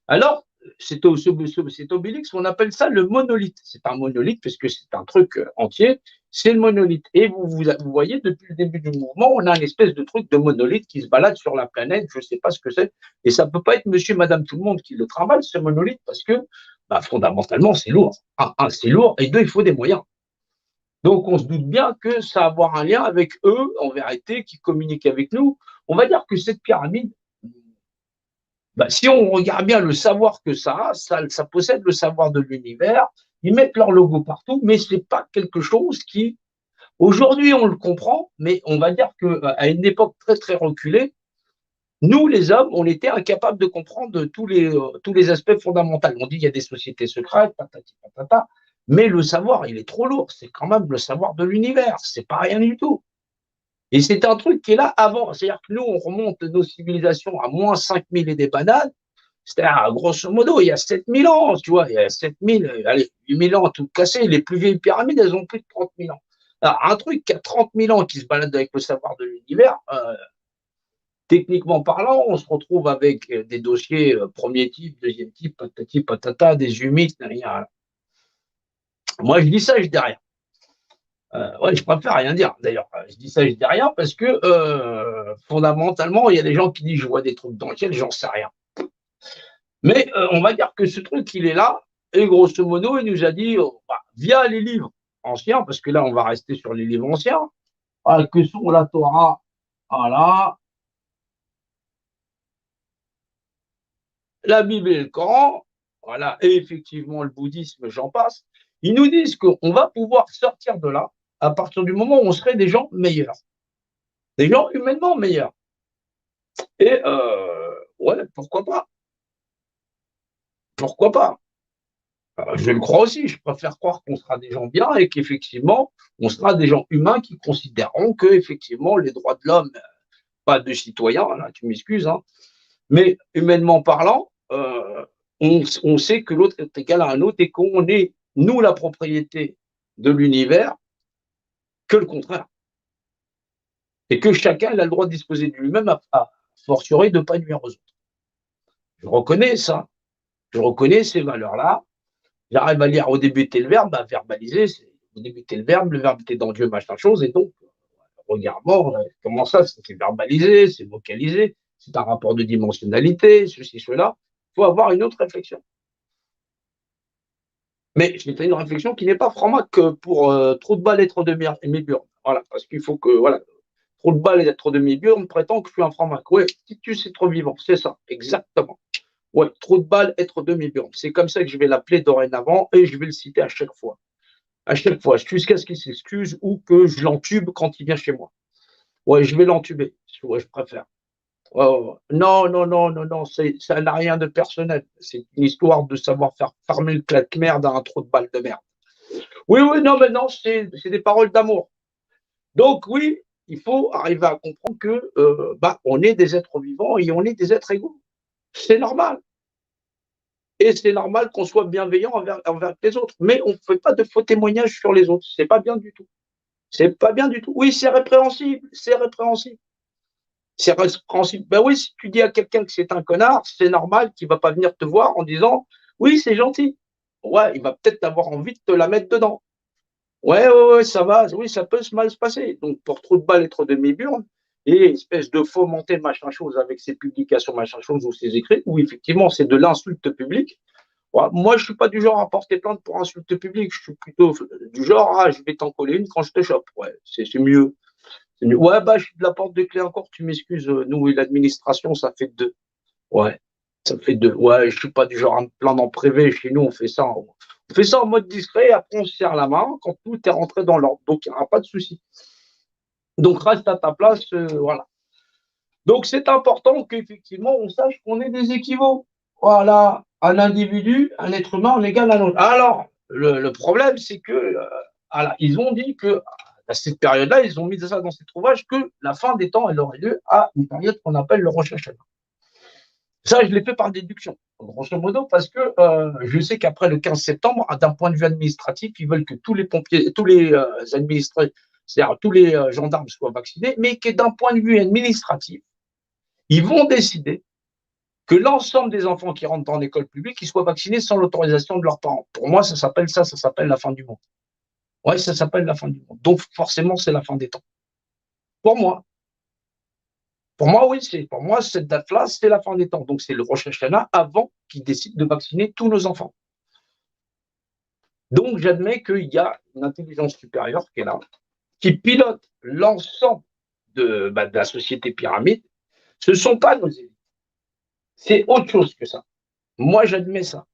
Alors, cet obélix, on appelle ça le monolithe. C'est un monolithe puisque c'est un truc entier, c'est le monolithe. Et vous voyez, depuis le début du mouvement, on a une espèce de truc de monolithe qui se balade sur la planète, je ne sais pas ce que c'est. Et ça ne peut pas être monsieur, madame, tout le monde qui le travaille, ce monolithe, parce que fondamentalement, c'est lourd. C'est lourd, et 2, il faut des moyens. Donc, on se doute bien que ça va avoir un lien avec eux, en vérité, qui communiquent avec nous. On va dire que cette pyramide, si on regarde bien le savoir que ça possède le savoir de l'univers, ils mettent leur logo partout, mais ce n'est pas quelque chose qui, aujourd'hui, on le comprend, mais on va dire qu'à une époque très, très reculée, Nous, les hommes, on était incapables de comprendre tous les aspects fondamentaux. On dit qu'il y a des sociétés secrètes, patati patata, mais le savoir, il est trop lourd. C'est quand même le savoir de l'univers. C'est pas rien du tout. Et c'est un truc qui est là avant. C'est-à-dire que nous, on remonte nos civilisations à moins 5000 et des bananes. C'est-à-dire, grosso modo, il y a 7000 ans, tu vois, il y a 7000, allez, 8000 ans tout cassé. Les plus vieilles pyramides, elles ont plus de 30 000 ans. Alors, un truc qui a 30 000 ans qui se balade avec le savoir de l'univers, techniquement parlant, on se retrouve avec des dossiers premier type, deuxième type, patati patata, des humides, rien. Moi, je dis ça, je dis rien. Ouais, je préfère rien dire. D'ailleurs, je dis ça, je dis rien parce que fondamentalement, il y a des gens qui disent je vois des trucs dans le ciel, j'en sais rien. Mais on va dire que ce truc, il est là, et grosso modo, il nous a dit, via les livres anciens, parce que là, on va rester sur les livres anciens, que sont la Torah, voilà, la Bible et le Coran, voilà, et effectivement le bouddhisme, j'en passe, ils nous disent qu'on va pouvoir sortir de là à partir du moment où on serait des gens meilleurs, des gens humainement meilleurs. Et ouais, pourquoi pas? Pourquoi pas? Je le crois aussi, je préfère croire qu'on sera des gens bien et qu'effectivement, on sera des gens humains qui considéreront que, effectivement, les droits de l'homme, pas de citoyens, là, tu m'excuses, hein, mais humainement parlant, on sait que l'autre est égal à un autre et qu'on est, nous, la propriété de l'univers, que le contraire. Et que chacun a le droit de disposer de lui-même, à fortiori de ne pas nuire aux autres. Je reconnais ça. Je reconnais ces valeurs-là. J'arrive à lire au début le verbe, à verbaliser, au début le verbe était dans Dieu, machin chose, et donc, regarde-moi, comment ça, c'est verbalisé, c'est vocalisé, c'est un rapport de dimensionnalité, ceci, cela. Il faut avoir une autre réflexion. Mais c'est une réflexion qui n'est pas franc pour trop de balles être demi-burne. Voilà, parce qu'il faut que, voilà, trop de balles être demi-burne prétend que je suis un franc-mac. Oui, Titus est trop vivant, c'est ça, exactement. Ouais, trop de balles être demi-burne. C'est comme ça que je vais l'appeler dorénavant et je vais le citer à chaque fois. À chaque fois, jusqu'à ce qu'il s'excuse ou que je l'entube quand il vient chez moi. Ouais, je vais l'entuber. Ouais, je préfère. Ouais, ouais, ouais. Non, non, non, non, non, ça n'a rien de personnel. C'est une histoire de savoir faire fermer le claque-merde à un trou de balle de merde. Oui, oui, non, mais non, c'est des paroles d'amour. Donc, oui, il faut arriver à comprendre que on est des êtres vivants et on est des êtres égaux. C'est normal. Et c'est normal qu'on soit bienveillant envers les autres. Mais on ne fait pas de faux témoignages sur les autres. C'est pas bien du tout. C'est pas bien du tout. Oui, c'est répréhensible. C'est répréhensible. C'est répréhensible. Ben oui, si tu dis à quelqu'un que c'est un connard, c'est normal qu'il ne va pas venir te voir en disant oui, c'est gentil. Ouais, il va peut-être avoir envie de te la mettre dedans. Ouais, ouais, ouais, ça va. Oui, ça peut mal se passer. Donc, pour trop de balles être demi-burne, et espèce de fomenter machin chose avec ses publications machin chose ou ses écrits, où effectivement c'est de l'insulte publique. Ouais, moi, je ne suis pas du genre à porter plainte pour insulte publique. Je suis plutôt du genre, je vais t'en coller une quand je te chope. Ouais, c'est mieux. Mieux. Ouais, je suis de la porte de clé encore, tu m'excuses. Nous et l'administration, ça fait deux. Ouais, ça fait deux. Ouais, je ne suis pas du genre à me plaindre en privé. Chez nous, on fait ça. On fait ça en mode discret. Après, on se serre la main quand tout est rentré dans l'ordre. Donc, il n'y aura pas de souci. Donc, reste à ta place. Voilà. Donc, c'est important qu'effectivement, on sache qu'on est des équivaux. Voilà, un individu, un être humain, on égale à un autre. Alors, le problème, c'est que, voilà, ils ont dit que, à cette période-là, ils ont mis ça dans cet ouvrage, que la fin des temps, elle aurait lieu à une période qu'on appelle le Rosh Hashanah. Ça, je l'ai fait par déduction, grosso modo, parce que je sais qu'après le 15 septembre, d'un point de vue administratif, ils veulent que tous les pompiers, tous les administrés, c'est-à-dire tous les gendarmes soient vaccinés, mais que d'un point de vue administratif, ils vont décider que l'ensemble des enfants qui rentrent dans l'école publique ils soient vaccinés sans l'autorisation de leurs parents. Pour moi, ça s'appelle la fin du monde. Oui, ça s'appelle la fin du monde. Donc, forcément, c'est la fin des temps. Pour moi. Pour moi, oui, pour moi, cette date-là, c'est la fin des temps. Donc, c'est le Rosh Hashanah avant qu'ils décident de vacciner tous nos enfants. Donc, j'admets qu'il y a une intelligence supérieure qui est là, qui pilote l'ensemble de la société pyramide. Ce ne sont pas nos élites. C'est autre chose que ça. Moi, j'admets ça.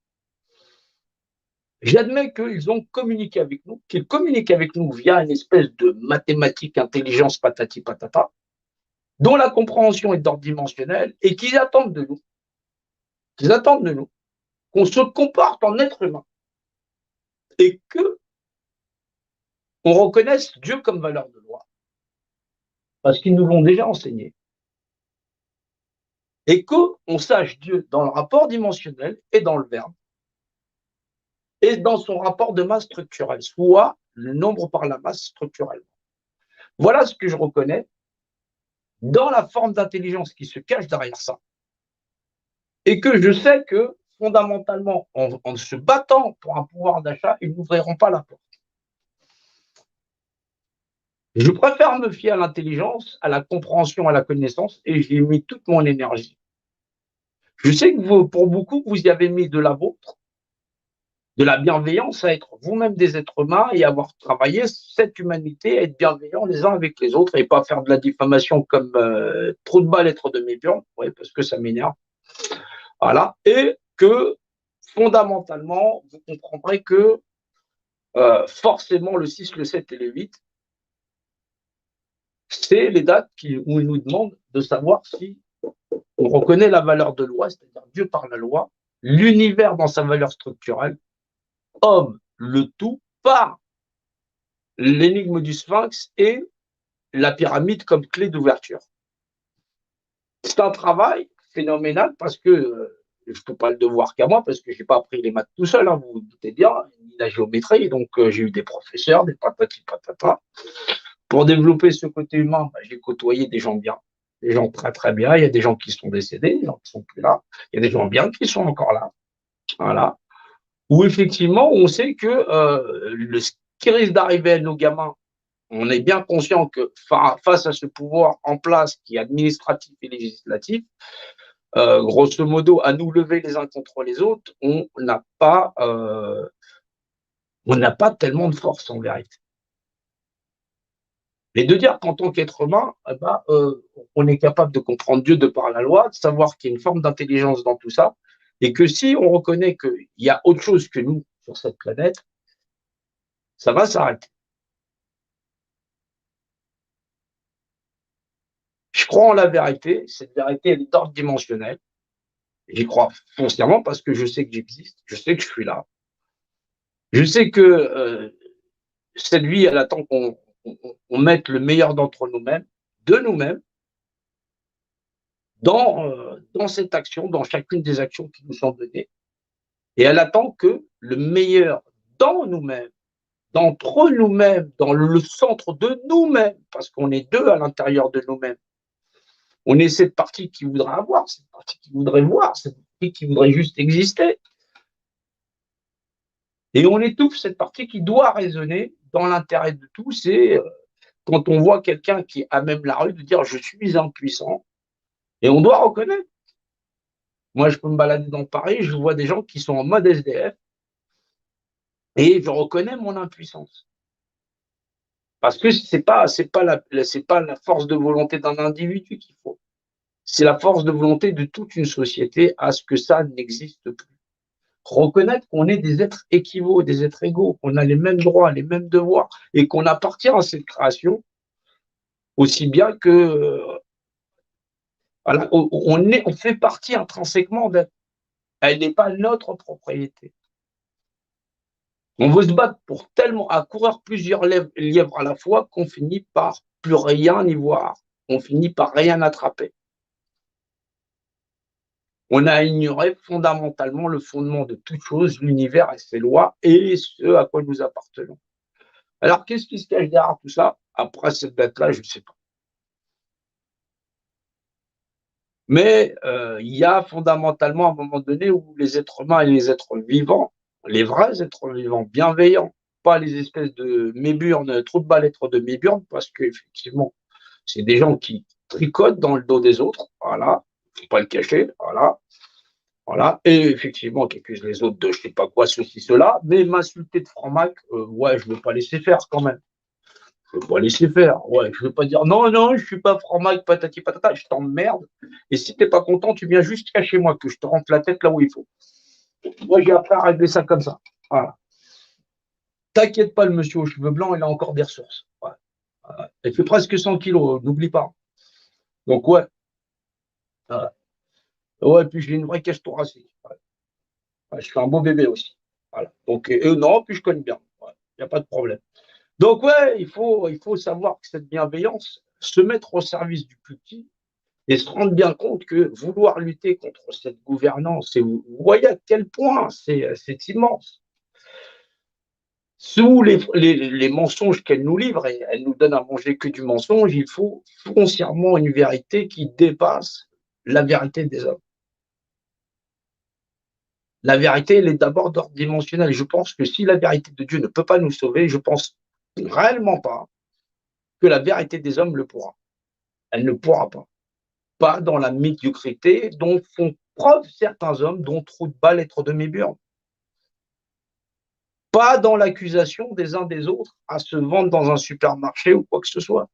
J'admets qu'ils ont communiqué avec nous, qu'ils communiquent avec nous via une espèce de mathématique, intelligence, patati patata, dont la compréhension est d'ordre dimensionnel et qu'ils attendent de nous qu'on se comporte en être humain et que on reconnaisse Dieu comme valeur de loi, parce qu'ils nous l'ont déjà enseigné, et qu'on sache Dieu dans le rapport dimensionnel et dans le verbe, et dans son rapport de masse structurelle, soit le nombre par la masse structurelle. Voilà ce que je reconnais dans la forme d'intelligence qui se cache derrière ça, et que je sais que fondamentalement, en se battant pour un pouvoir d'achat, ils n'ouvriront pas la porte. Je préfère me fier à l'intelligence, à la compréhension, à la connaissance, et j'y ai mis toute mon énergie. Je sais que vous, pour beaucoup, vous y avez mis de la vôtre, de la bienveillance à être vous-même des êtres humains et avoir travaillé cette humanité, à être bienveillants les uns avec les autres et pas faire de la diffamation comme trop de balles être de mes pions, ouais, parce que ça m'énerve. Voilà. Et que fondamentalement, vous comprendrez que forcément le 6, le 7 et le 8, c'est les dates où il nous demande de savoir si on reconnaît la valeur de loi, c'est-à-dire Dieu par la loi, l'univers dans sa valeur structurelle, homme, le tout, par l'énigme du sphinx et la pyramide comme clé d'ouverture. C'est un travail phénoménal parce que je ne peux pas le devoir qu'à moi parce que je n'ai pas appris les maths tout seul, hein, vous vous doutez bien, ni la géométrie, donc j'ai eu des professeurs, des patati patata. Pour développer ce côté humain, j'ai côtoyé des gens bien, des gens très très bien. Il y a des gens qui sont décédés, des gens qui sont plus là. Il y a des gens bien qui sont encore là. Voilà. Où effectivement, on sait que ce qui risque d'arriver à nos gamins, on est bien conscient que face à ce pouvoir en place qui est administratif et législatif, grosso modo, à nous lever les uns contre les autres, on n'a pas tellement de force en vérité. Et de dire qu'en tant qu'être humain, on est capable de comprendre Dieu de par la loi, de savoir qu'il y a une forme d'intelligence dans tout ça, et que si on reconnaît qu'il y a autre chose que nous sur cette planète, ça va s'arrêter. Je crois en la vérité, cette vérité elle est d'ordre dimensionnel. J'y crois foncièrement parce que je sais que j'existe, je sais que je suis là. Je sais que cette vie, elle attend qu'on mette le meilleur d'entre nous-mêmes, de nous-mêmes, dans cette action, dans chacune des actions qui nous sont données. Et elle attend que le meilleur dans nous-mêmes, d'entre nous-mêmes, dans le centre de nous-mêmes, parce qu'on est deux à l'intérieur de nous-mêmes. On est cette partie qui voudrait avoir, cette partie qui voudrait voir, cette partie qui voudrait juste exister. Et on étouffe cette partie qui doit raisonner dans l'intérêt de tous. Et quand on voit quelqu'un qui est à même la rue, de dire je suis impuissant, et on doit reconnaître. Moi, je peux me balader dans Paris, je vois des gens qui sont en mode SDF, et je reconnais mon impuissance. Parce que c'est pas la force de volonté d'un individu qu'il faut. C'est la force de volonté de toute une société à ce que ça n'existe plus. Reconnaître qu'on est des êtres équivaux, des êtres égaux, qu'on a les mêmes droits, les mêmes devoirs, et qu'on appartient à cette création, aussi bien que voilà, on fait partie intrinsèquement d'elle. Elle n'est pas notre propriété. On veut se battre pour tellement à courir plusieurs lièvres à la fois qu'on finit par plus rien y voir. On finit par rien attraper. On a ignoré fondamentalement le fondement de toute chose, l'univers et ses lois, et ce à quoi nous appartenons. Alors, qu'est-ce qui se cache derrière tout ça? Après cette date-là, je ne sais pas. Mais il y a fondamentalement un moment donné où les êtres humains et les êtres vivants, les vrais êtres vivants, bienveillants, pas les espèces de méburnes, trop de balles être de méburnes, parce qu'effectivement, c'est des gens qui tricotent dans le dos des autres, voilà, il ne faut pas le cacher, voilà. Voilà. Et effectivement, qui accuse les autres de je sais pas quoi, ceci, cela, mais m'insulter de franc-mac, ouais, je ne veux pas laisser faire quand même. Je ne veux pas laisser faire. Ouais, je ne veux pas dire non, non, je ne suis pas franc-mac, patati patata, je t'emmerde. Et si tu n'es pas content, tu viens juste cacher moi, que je te rentre la tête là où il faut. Moi, j'ai appris à régler ça comme ça. Voilà. T'inquiète pas, le monsieur aux cheveux blancs, il a encore des ressources. Ouais. Il fait presque 100 kilos, n'oublie pas. Donc, ouais. Ouais, ouais, puis j'ai une vraie cage thoracique. Ouais. Ouais, je suis un beau bébé aussi. Voilà. Donc, non, puis je connais bien. Il n'y a pas de problème. Donc, ouais, il faut savoir que cette bienveillance, se mettre au service du plus petit et se rendre bien compte que vouloir lutter contre cette gouvernance, et vous voyez à quel point c'est immense. Sous les mensonges qu'elle nous livre, et elle nous donne à manger que du mensonge, il faut foncièrement une vérité qui dépasse la vérité des hommes. La vérité, elle est d'abord d'ordre dimensionnel. Je pense que si la vérité de Dieu ne peut pas nous sauver, je pense réellement pas que la vérité des hommes le pourra. Elle ne pourra pas. Pas dans la médiocrité dont font preuve certains hommes, dont Troutbal lettre de Méburn. Pas dans l'accusation des uns des autres à se vendre dans un supermarché ou quoi que ce soit.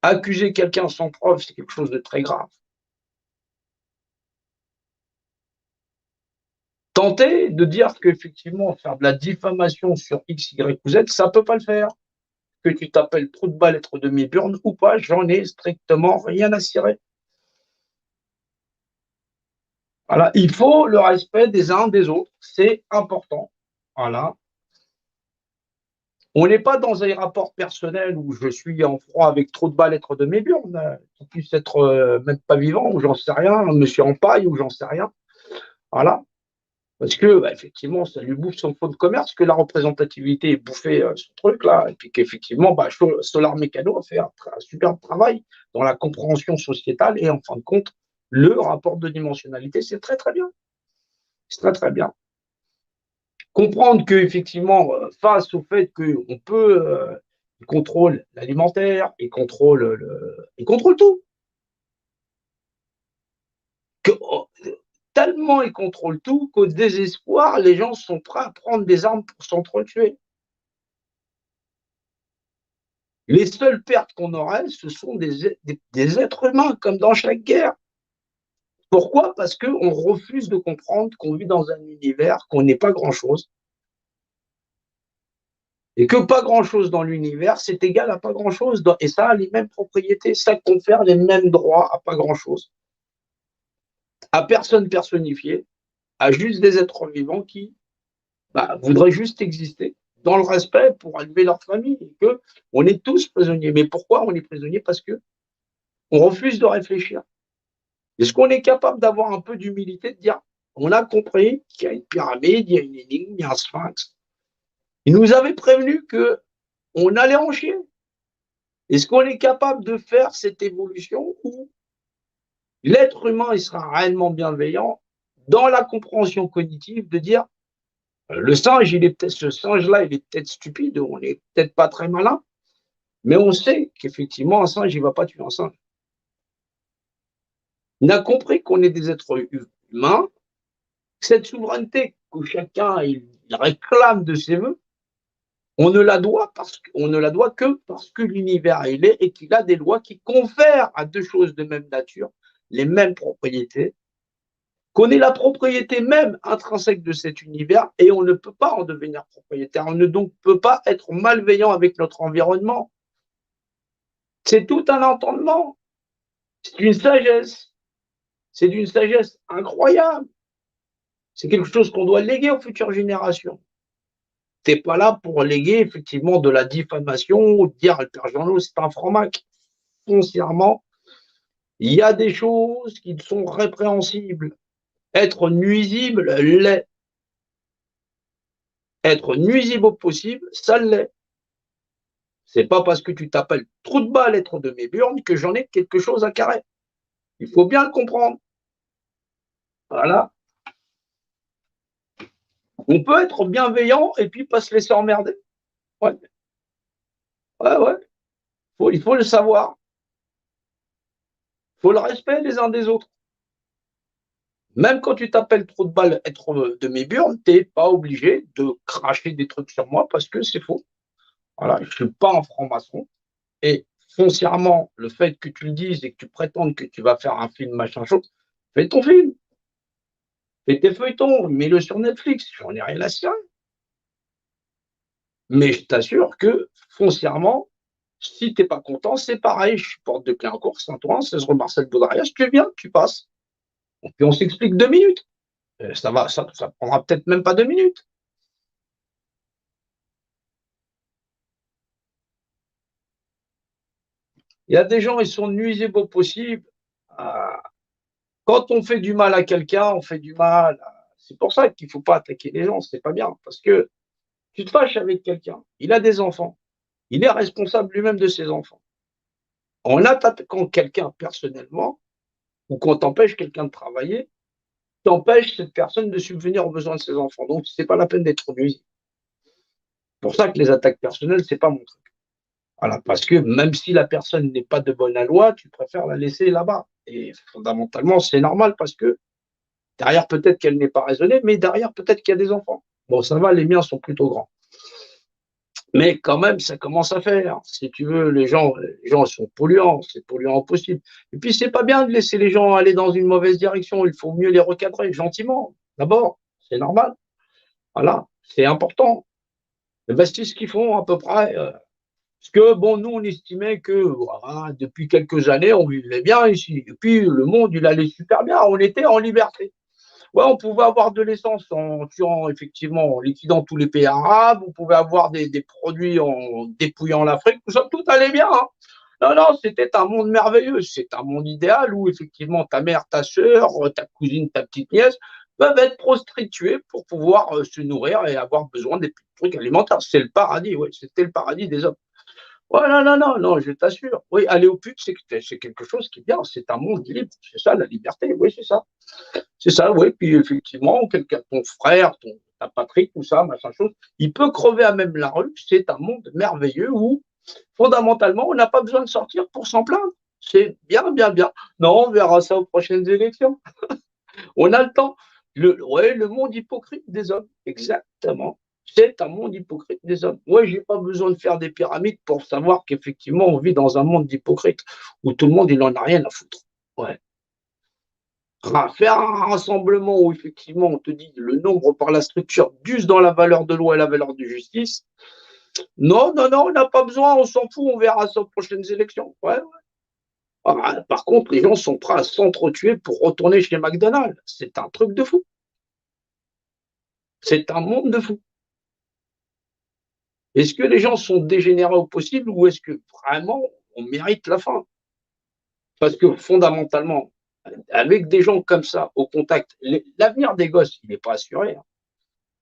Accuser quelqu'un sans preuve, c'est quelque chose de très grave. Tenter de dire qu'effectivement, faire de la diffamation sur X, Y ou Z, ça ne peut pas le faire. Que tu t'appelles Troutbal lettre de Méburn ou pas, j'en ai strictement rien à cirer. Voilà, il faut le respect des uns des autres, c'est important. Voilà. On n'est pas dans un rapport personnel où je suis en froid avec trop de balles être de mes burnes, qui puisse être même pas vivant, ou j'en sais rien, monsieur en paille, ou j'en sais rien. Voilà. Parce que, bah, effectivement, ça lui bouffe son fonds de commerce, que la représentativité ait bouffé ce truc-là, et puis qu'effectivement, bah, Solar Mécano a fait un superbe travail dans la compréhension sociétale, et en fin de compte, le rapport de dimensionnalité, c'est très, très bien. C'est très, très bien. Comprendre qu'effectivement, face au fait qu'on peut, il contrôle l'alimentaire, il contrôle tout. Que, oh, tellement il contrôle tout qu'au désespoir, les gens sont prêts à prendre des armes pour s'entretuer. Les seules pertes qu'on aurait, ce sont des êtres humains, comme dans chaque guerre. Pourquoi? Parce qu'on refuse de comprendre qu'on vit dans un univers, qu'on n'est pas grand-chose, et que pas grand-chose dans l'univers, c'est égal à pas grand-chose. Et ça a les mêmes propriétés, ça confère les mêmes droits à pas grand-chose. À personne personnifiée, à juste des êtres vivants qui voudraient juste exister dans le respect pour élever leur famille. Et que on est tous prisonniers. Mais pourquoi on est prisonniers? Parce que on refuse de réfléchir. Est-ce qu'on est capable d'avoir un peu d'humilité, de dire on a compris qu'il y a une pyramide, il y a une énigme, il y a un sphinx. Il nous avait prévenu qu'on allait en chier. Est-ce qu'on est capable de faire cette évolution où l'être humain il sera réellement bienveillant dans la compréhension cognitive de dire le singe, ce singe-là, il est peut-être stupide, on n'est peut-être pas très malin, mais on sait qu'effectivement, un singe, il ne va pas tuer un singe. On a compris qu'on est des êtres humains, cette souveraineté que chacun il réclame de ses voeux, on ne la doit que parce que l'univers il est et qu'il a des lois qui confèrent à deux choses de même nature les mêmes propriétés, qu'on est la propriété même intrinsèque de cet univers et on ne peut pas en devenir propriétaire. On ne donc peut pas être malveillant avec notre environnement. C'est tout un entendement. C'est une sagesse. C'est d'une sagesse incroyable. C'est quelque chose qu'on doit léguer aux futures générations. Tu n'es pas là pour léguer effectivement de la diffamation ou dire le père Jean-Loup, c'est un franc-mac. Foncièrement, il y a des choses qui sont répréhensibles. Être nuisible l'est. Être nuisible au possible, ça l'est. C'est pas parce que tu t'appelles trou de balle être de mes burnes que j'en ai quelque chose à carrer. Il faut bien le comprendre. Voilà. On peut être bienveillant et puis pas se laisser emmerder. Ouais, ouais, ouais. Il faut le savoir. Il faut le respect les uns des autres. Même quand tu t'appelles trop de balle être de mes burnes, tu n'es pas obligé de cracher des trucs sur moi parce que c'est faux. Voilà, je ne suis pas un franc-maçon. Et foncièrement, le fait que tu le dises et que tu prétendes que tu vas faire un film, machin chose, fais ton film. Fais tes feuilletons, mets-le sur Netflix, j'en ai rien à cirer. Mais je t'assure que foncièrement, Si tu n'es pas content, c'est pareil. Je suis porte de Cléancourt, Saint-Ouen, 16 rue Marcel Baudriage. Tu viens, tu passes. Et puis on s'explique 2 minutes. Ça prendra peut-être même pas 2 minutes. Il y a des gens, ils sont nuisibles au possible. Quand on fait du mal à quelqu'un, on fait du mal. C'est pour ça qu'il ne faut pas attaquer les gens, c'est pas bien. Parce que tu te fâches avec quelqu'un, il a des enfants, il est responsable lui-même de ses enfants. En attaquant quelqu'un personnellement, ou quand t'empêches quelqu'un de travailler, t'empêches cette personne de subvenir aux besoins de ses enfants. Donc, c'est pas la peine d'être nuisible. C'est pour ça que les attaques personnelles, c'est pas mon truc. Voilà, parce que même si la personne n'est pas de bonne loi, tu préfères la laisser là-bas. Et fondamentalement, c'est normal parce que derrière, peut-être qu'elle n'est pas raisonnée, mais derrière, peut-être qu'il y a des enfants. Bon, ça va, les miens sont plutôt grands. Mais quand même, ça commence à faire. Si tu veux, les gens sont polluants, c'est polluant au possible. Et puis, c'est pas bien de laisser les gens aller dans une mauvaise direction. Il faut mieux les recadrer gentiment. D'abord, c'est normal. Voilà, c'est important. C'est ce qu'ils font à peu près. Parce que, bon, nous, on estimait que voilà, depuis quelques années, on vivait bien ici. Et puis, le monde, il allait super bien. On était en liberté. Ouais, on pouvait avoir de l'essence en tuant, effectivement, en liquidant tous les pays arabes. On pouvait avoir des produits en dépouillant l'Afrique. Tout ça, tout allait bien. Hein. Non, non, c'était un monde merveilleux. C'est un monde idéal où, effectivement, ta mère, ta soeur, ta cousine, ta petite nièce peuvent être prostituées pour pouvoir se nourrir et avoir besoin des trucs alimentaires. C'est le paradis, oui. C'était le paradis des hommes. Ouais, non, non, non, non, je t'assure. Oui, aller au pute, c'est quelque chose qui est bien. C'est un monde libre. C'est ça, la liberté. Oui, c'est ça. C'est ça, oui. Puis effectivement, quelqu'un, ton frère, ta patrie, tout ça, machin chose, il peut crever à même la rue. C'est un monde merveilleux où, fondamentalement, on n'a pas besoin de sortir pour s'en plaindre. C'est bien, bien, bien. Non, on verra ça aux prochaines élections. On a le temps. Ouais, le monde hypocrite des hommes. Exactement. C'est un monde hypocrite des hommes. Ouais, j'ai pas besoin de faire des pyramides pour savoir qu'effectivement, on vit dans un monde d'hypocrites où tout le monde, il en a rien à foutre. Ouais. Faire un rassemblement où effectivement on te dit le nombre par la structure d'use dans la valeur de loi et la valeur de justice. Non, non, non, on n'a pas besoin, on s'en fout, on verra ça aux prochaines élections. Ouais, ouais. Par contre, les gens sont prêts à s'entretuer pour retourner chez McDonald's. C'est un truc de fou. C'est un monde de fou. Est-ce que les gens sont dégénérés au possible ou est-ce que vraiment on mérite la fin? Parce que fondamentalement, avec des gens comme ça au contact, l'avenir des gosses, il n'est pas assuré. Hein.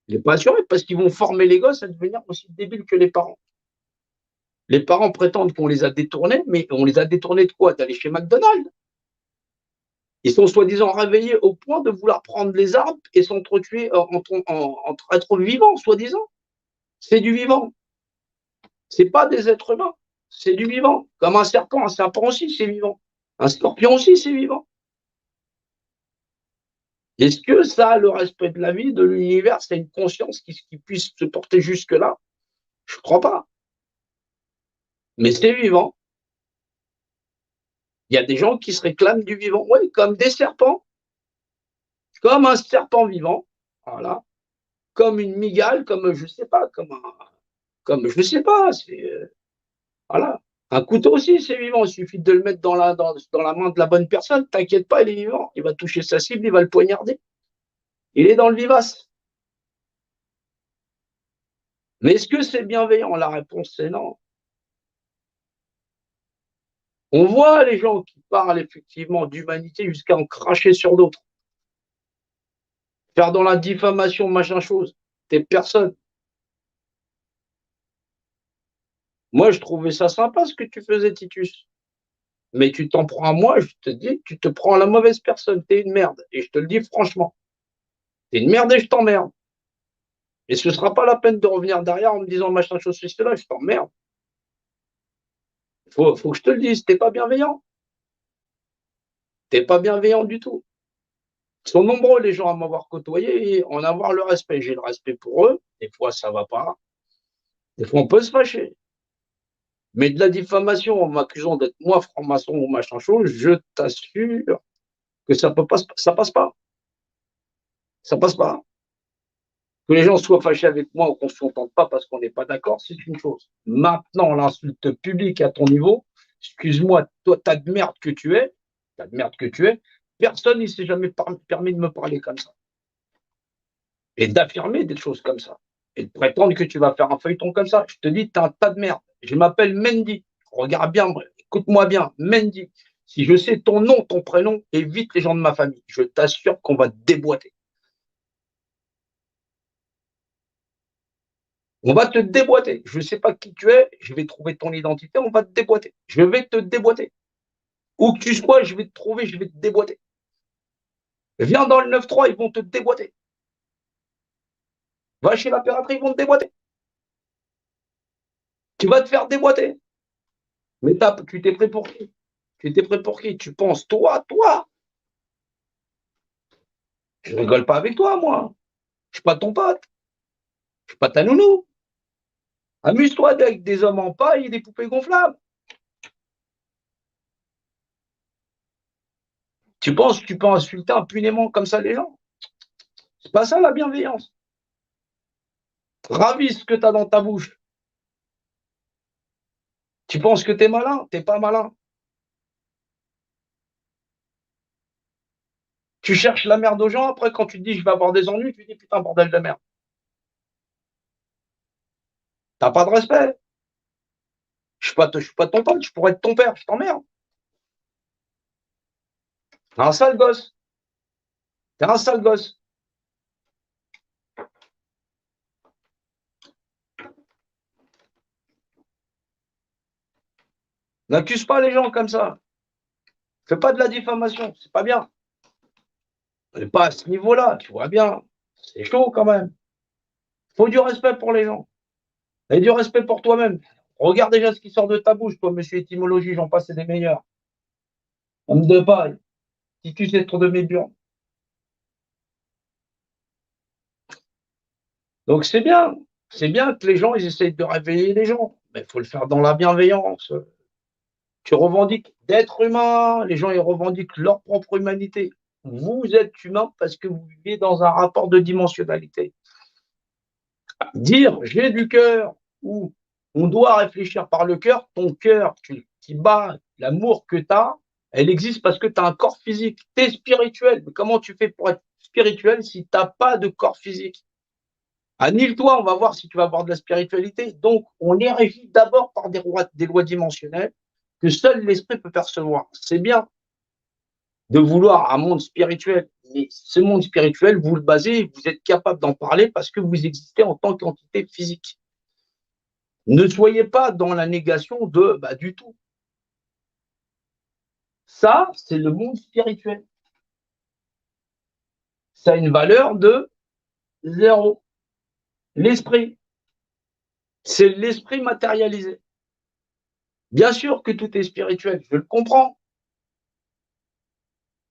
Il n'est pas assuré parce qu'ils vont former les gosses à devenir aussi débiles que les parents. Les parents prétendent qu'on les a détournés, mais on les a détournés de quoi? D'aller chez McDonald's. Ils sont soi-disant réveillés au point de vouloir prendre les armes et s'entretuer entre êtres vivants, soi-disant. C'est du vivant. C'est pas des êtres humains. C'est du vivant. Comme un serpent aussi, c'est vivant. Un scorpion aussi, c'est vivant. Est-ce que ça a le respect de la vie, de l'univers, c'est une conscience qui puisse se porter jusque-là? Je ne crois pas. Mais c'est vivant. Il y a des gens qui se réclament du vivant. Oui, comme des serpents, comme un serpent vivant, voilà, comme une mygale, comme je sais pas, comme je sais pas, voilà. Un couteau aussi, c'est vivant. Il suffit de le mettre dans la main de la bonne personne. T'inquiète pas, il est vivant. Il va toucher sa cible, il va le poignarder. Il est dans le vivace. Mais est-ce que c'est bienveillant? La réponse, c'est non. On voit les gens qui parlent effectivement d'humanité jusqu'à en cracher sur d'autres. Faire dans la diffamation, machin chose. T'es personne. Moi, je trouvais ça sympa ce que tu faisais, Titus. Mais tu t'en prends à moi, je te dis, tu te prends à la mauvaise personne. T'es une merde. Et je te le dis franchement. T'es une merde et je t'emmerde. Et ce ne sera pas la peine de revenir derrière en me disant machin chose, cela, je t'emmerde. Faut que je te le dise, t'es pas bienveillant. T'es pas bienveillant du tout. Ils sont nombreux les gens à m'avoir côtoyé et en avoir le respect. J'ai le respect pour eux. Des fois, ça va pas. Des fois, on peut se fâcher. Mais de la diffamation en m'accusant d'être moi franc-maçon ou machin chose, je t'assure que ça passe pas. Ça passe pas. Que les gens soient fâchés avec moi ou qu'on ne s'entende pas parce qu'on n'est pas d'accord, c'est une chose. Maintenant, l'insulte publique à ton niveau, excuse-moi, toi, tas de merde que tu es, tas de merde que tu es, personne ne s'est jamais permis de me parler comme ça. Et d'affirmer des choses comme ça. Et de prétendre que tu vas faire un feuilleton comme ça. Je te dis, tu es un tas de merde. Je m'appelle Mendy. Regarde bien, écoute-moi bien, Mendy. Si je sais ton nom, ton prénom, évite les gens de ma famille. Je t'assure qu'on va te déboîter. On va te déboîter. Je ne sais pas qui tu es, je vais trouver ton identité, on va te déboîter. Je vais te déboîter. Où que tu sois, je vais te trouver, je vais te déboîter. Viens dans le 9-3, ils vont te déboîter. Va chez la piraterie, ils vont te déboîter. Tu vas te faire déboîter. Mais tu t'es prêt pour qui? Tu étais prêt pour qui? Tu penses, toi, je rigole pas avec toi, moi. Je suis pas ton pote. Je suis pas ta nounou. Amuse-toi avec des hommes en paille et des poupées gonflables. Tu penses que tu peux insulter impunément comme ça les gens? C'est pas ça la bienveillance. Ravis ce que tu as dans ta bouche. Tu penses que tu es malin? Tu n'es pas malin. Tu cherches la merde aux gens, après quand tu te dis je vais avoir des ennuis, tu dis putain bordel de merde. T'as pas de respect. Je suis pas ton pote, je pourrais être ton père, je t'emmerde. T'es un sale gosse. T'es un sale gosse. N'accuse pas les gens comme ça. Fais pas de la diffamation, c'est pas bien. On n'est pas à ce niveau-là, tu vois bien. C'est chaud quand même. Faut du respect pour les gens. Et du respect pour toi-même. Regarde déjà ce qui sort de ta bouche, toi, monsieur étymologie, j'en passe des meilleurs. Homme de paille. Si tu sais trop de mes burnes. Donc c'est bien. C'est bien que les gens, ils essayent de réveiller les gens. Mais il faut le faire dans la bienveillance. Tu revendiques d'être humain. Les gens, ils revendiquent leur propre humanité. Vous êtes humain parce que vous vivez dans un rapport de dimensionnalité. Dire j'ai du cœur ou on doit réfléchir par le cœur, ton cœur qui bat, l'amour que tu as, elle existe parce que tu as un corps physique. Tu es spirituel. Mais comment tu fais pour être spirituel si tu n'as pas de corps physique? Annule-toi, on va voir si tu vas avoir de la spiritualité. Donc, on est régi d'abord par des lois dimensionnelles que seul l'esprit peut percevoir. C'est bien de vouloir un monde spirituel, mais ce monde spirituel, vous le basez, vous êtes capable d'en parler parce que vous existez en tant qu'entité physique. Ne soyez pas dans la négation de du tout. Ça, c'est le monde spirituel. Ça a une valeur de zéro. L'esprit, c'est l'esprit matérialisé. Bien sûr que tout est spirituel, je le comprends.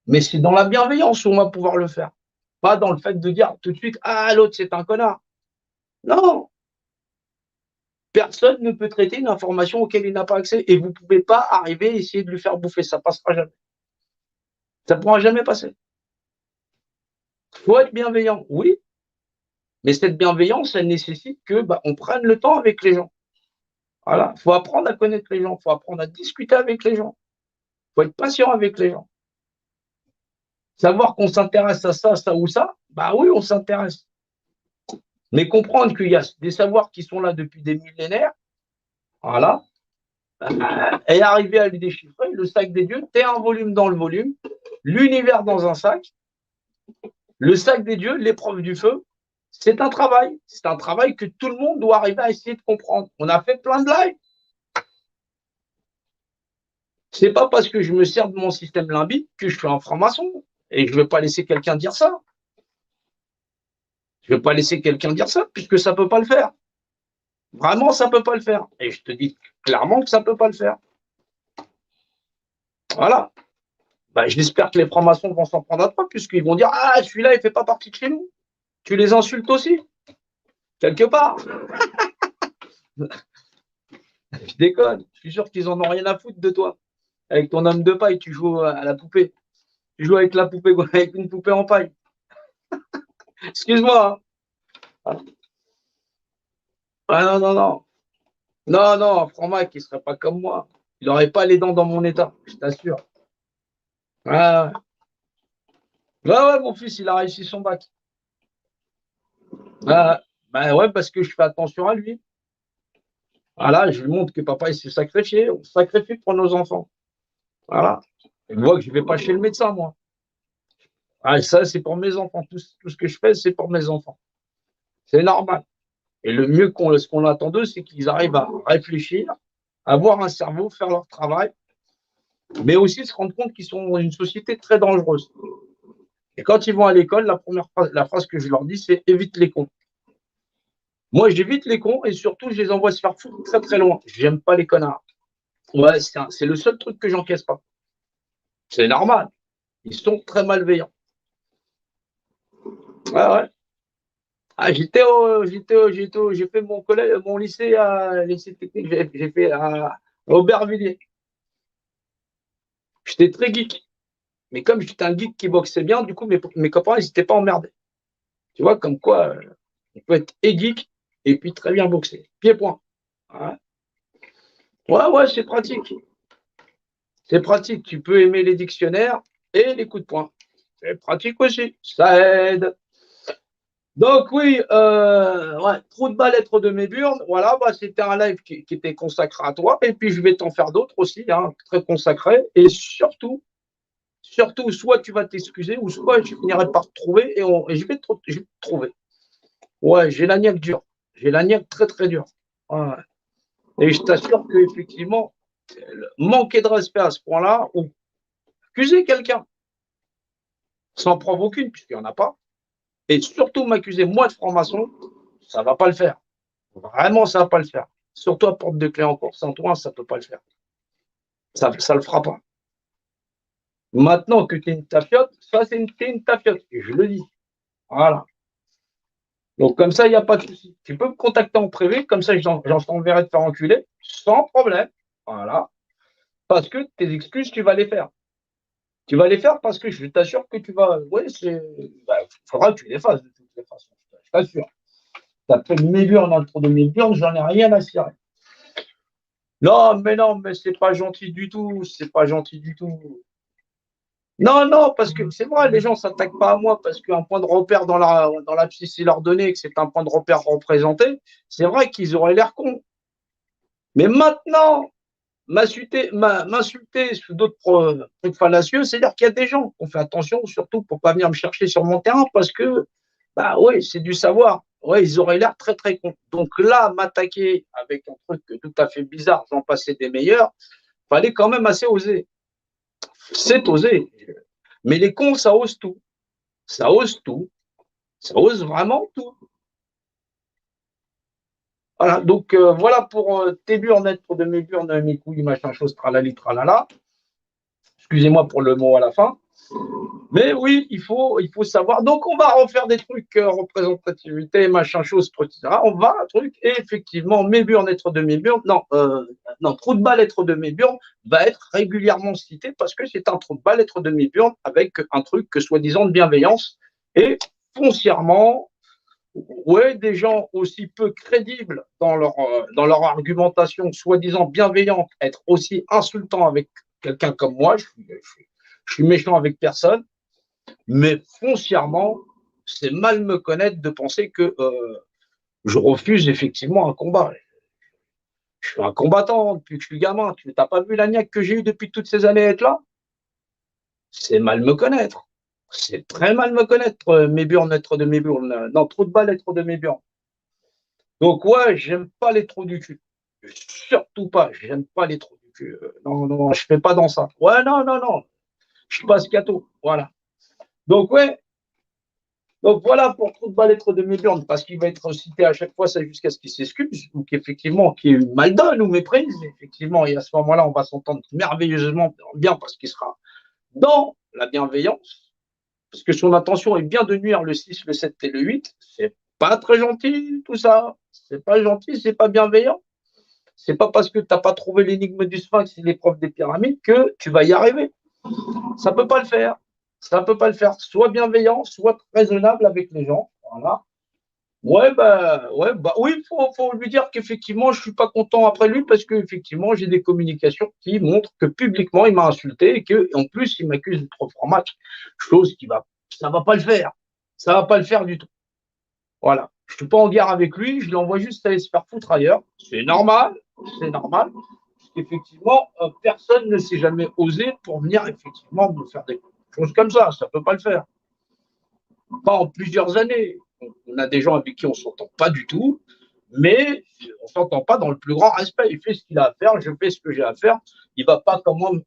Mais c'est dans la bienveillance où on va pouvoir le faire. Pas dans le fait de dire tout de suite, ah, l'autre, c'est un connard. Non, personne ne peut traiter une information auquel il n'a pas accès. Et vous ne pouvez pas arriver et essayer de lui faire bouffer. Ça ne passera jamais. Ça ne pourra jamais passer. Il faut être bienveillant, oui. Mais cette bienveillance, elle nécessite que on prenne le temps avec les gens. Voilà. Il faut apprendre à connaître les gens. Il faut apprendre à discuter avec les gens. Il faut être patient avec les gens. Savoir qu'on s'intéresse à ça ou ça, oui, on s'intéresse. Mais comprendre qu'il y a des savoirs qui sont là depuis des millénaires, voilà, et arriver à les déchiffrer, le sac des dieux, t'es un volume dans le volume, l'univers dans un sac, le sac des dieux, l'épreuve du feu, c'est un travail. C'est un travail que tout le monde doit arriver à essayer de comprendre. On a fait plein de lives. C'est pas parce que je me sers de mon système limbique que je suis un franc-maçon. Et je ne vais pas laisser quelqu'un dire ça. Je ne vais pas laisser quelqu'un dire ça, puisque ça ne peut pas le faire. Vraiment, ça ne peut pas le faire. Et je te dis clairement que ça ne peut pas le faire. Voilà. J'espère que les francs-maçons vont s'en prendre à toi, puisqu'ils vont dire ah, celui-là, il ne fait pas partie de chez nous. Tu les insultes aussi, quelque part. Je déconne. Je suis sûr qu'ils en ont rien à foutre de toi. Avec ton homme de paille, tu joues à la poupée. Tu joues avec la poupée, avec une poupée en paille. Excuse-moi. Hein. Voilà. Ah non, non, non. Non, non, Franck, il ne serait pas comme moi. Il n'aurait pas les dents dans mon état, je t'assure. Ah, ouais, ouais, mon fils, il a réussi son bac. Ah, ben ouais, parce que je fais attention à lui. Voilà, je lui montre que papa, il s'est sacrifié. On se sacrifie pour nos enfants. Voilà. Il voit que je ne vais pas chez le médecin, moi. Ah, et ça, c'est pour mes enfants. Tout ce que je fais, c'est pour mes enfants. C'est normal. Et le mieux ce qu'on attend d'eux, c'est qu'ils arrivent à réfléchir, avoir un cerveau, faire leur travail, mais aussi se rendre compte qu'ils sont dans une société très dangereuse. Et quand ils vont à l'école, la phrase que je leur dis, c'est évite les cons. Moi, j'évite les cons et surtout, je les envoie se faire foutre très très loin. J'aime pas les connards. Ouais, c'est le seul truc que j'encaisse pas. C'est normal. Ils sont très malveillants. Ouais, ouais. Ah, j'ai fait mon collège, mon lycée à lycée technique, j'ai fait à Aubervilliers. J'étais très geek. Mais comme j'étais un geek qui boxait bien, du coup, mes copains, ils n'étaient pas emmerdés. Tu vois, comme quoi, on peut être et geek et puis très bien boxer. Pied-point. Ouais, ouais, ouais, c'est pratique. C'est pratique. Tu peux aimer les dictionnaires et les coups de poing. C'est pratique aussi. Ça aide. Donc oui, ouais, trop de bas lettres de mes burnes. Voilà, bah, c'était un live qui était consacré à toi. Et puis je vais t'en faire d'autres aussi, hein, très consacrés. Et surtout, soit tu vas t'excuser, ou soit je finirai par te trouver et je vais te trouver. Ouais, j'ai la niaque dure. J'ai la niaque très très dure. Ouais. Et je t'assure qu'effectivement, manquer de respect à ce point-là, ou accuser quelqu'un sans preuve aucune, puisqu'il n'y en a pas, et surtout m'accuser moi de franc-maçon, ça ne va pas le faire. Vraiment, ça ne va pas le faire. Surtout à porte de clé en cours, sans toi, ça ne peut pas le faire. Ça ne le fera pas. Maintenant que tu es une tafiote, ça c'est une tafiote, et je le dis. Voilà. Donc comme ça, il n'y a pas de souci. Tu peux me contacter en privé, comme ça j'en t'enverrai de faire enculer, sans problème. Voilà. Parce que tes excuses, tu vas les faire. Tu vas les faire parce que je t'assure que tu vas. Oui, c'est. Bah, faudra que tu les fasses de toutes les façons. Je t'assure. Tu as fait mes burnes entre de mes burnes, j'en ai rien à cirer. Non, mais c'est pas gentil du tout. C'est pas gentil du tout. Non, non, parce que c'est vrai, les gens ne s'attaquent pas à moi parce qu'un point de repère dans la psy leur donné, que c'est un point de repère représenté, c'est vrai qu'ils auraient l'air cons. Mais maintenant, m'insulter sous d'autres trucs fallacieux, c'est-à-dire qu'il y a des gens qui ont fait attention, surtout pour ne pas venir me chercher sur mon terrain, parce que, bah oui, c'est du savoir. Ouais, ils auraient l'air très, très cons. Donc là, m'attaquer avec un truc tout à fait bizarre, j'en passais des meilleurs, fallait quand même assez oser. C'est oser. Mais les cons, ça ose tout. Ça ose tout. Ça ose vraiment tout. Voilà, donc voilà pour tes burnes, être de mes burnes, mes couilles, machin chose, tralali, tralala. Excusez-moi pour le mot à la fin. Mais oui, il faut savoir. Donc, on va refaire des trucs, représentativité, machin, chose, etc. On va, un truc, et effectivement, mes burnes, être de mes burnes, non, trou de balle, être de mes burnes, va être régulièrement cité parce que c'est un trou de balle, être de mes burnes, avec un truc que soi-disant de bienveillance. Et foncièrement, ouais, des gens aussi peu crédibles dans leur argumentation, soi-disant bienveillante, être aussi insultant avec quelqu'un comme moi, je suis méchant avec personne, mais foncièrement, c'est mal me connaître de penser que je refuse effectivement un combat. Je suis un combattant depuis que je suis gamin. Tu n'as pas vu la niaque que j'ai eue depuis toutes ces années à être là? C'est mal me connaître. C'est très mal me connaître, mes burnes, être de mes burnes. Non, trop de balles, être de mes burnes. Donc, ouais, j'aime pas les trous du cul. Surtout pas. J'aime pas les trous du cul. Non, non, je fais pas dans ça. Ouais, non, non, non. Je suis pas scato. Voilà. Donc, ouais, donc voilà pour trop de mal-être de Méburn, parce qu'il va être cité à chaque fois ça jusqu'à ce qu'il s'excuse, ou qu'effectivement qu'il y ait eu mal donne ou méprise, effectivement, et à ce moment-là, on va s'entendre merveilleusement bien parce qu'il sera dans la bienveillance, parce que son intention est bien de nuire le 6, le 7 et le 8. C'est pas très gentil tout ça, c'est pas gentil, c'est pas bienveillant. C'est pas parce que tu n'as pas trouvé l'énigme du sphinx et l'épreuve des pyramides que tu vas y arriver. Ça peut pas le faire. Ça peut pas le faire. Sois bienveillant, sois raisonnable avec les gens. Voilà. Oui, faut lui dire qu'effectivement, je suis pas content après lui parce qu'effectivement, j'ai des communications qui montrent que publiquement, il m'a insulté et que, en plus, il m'accuse de trop formatage, chose ça va pas le faire. Ça va pas le faire du tout. Voilà. Je suis pas en guerre avec lui, je l'envoie juste aller se faire foutre ailleurs. C'est normal, parce qu'effectivement, personne ne s'est jamais osé pour venir effectivement me faire des choses comme ça peut pas le faire. Pas en plusieurs années. On a des gens avec qui on s'entend pas du tout, mais on s'entend pas dans le plus grand respect. Il fait ce qu'il a à faire, je fais ce que j'ai à faire. Il va pas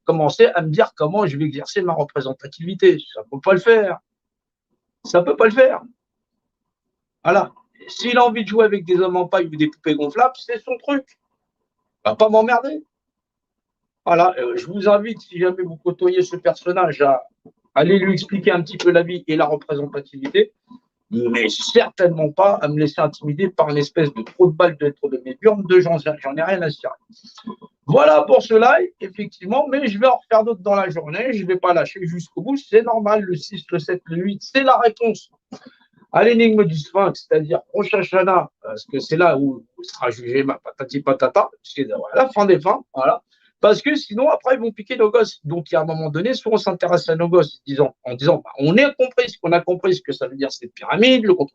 commencer à me dire comment je vais exercer ma représentativité. Ça peut pas le faire. Ça peut pas le faire. Voilà. S'il a envie de jouer avec des hommes en paille ou des poupées gonflables, c'est son truc. Il va pas m'emmerder. Voilà. Je vous invite, si jamais vous côtoyez ce personnage, à aller lui expliquer un petit peu la vie et la représentativité, mais certainement pas à me laisser intimider par une espèce de trou de balle d'être de mes burnes de gens. J'en ai rien à cirer. Voilà pour ce live, effectivement, mais je vais en refaire d'autres dans la journée. Je ne vais pas lâcher jusqu'au bout. C'est normal, le 6, le 7, le 8, c'est la réponse à l'énigme du Sphinx, c'est-à-dire Rosh Hashanah, parce que c'est là où sera jugé ma patati patata, c'est la fin des fins, voilà. Parce que sinon, après, ils vont piquer nos gosses. Donc, il y a un moment donné, soit on s'intéresse à nos gosses en disant bah, on a compris ce que ça veut dire cette pyramide, le contre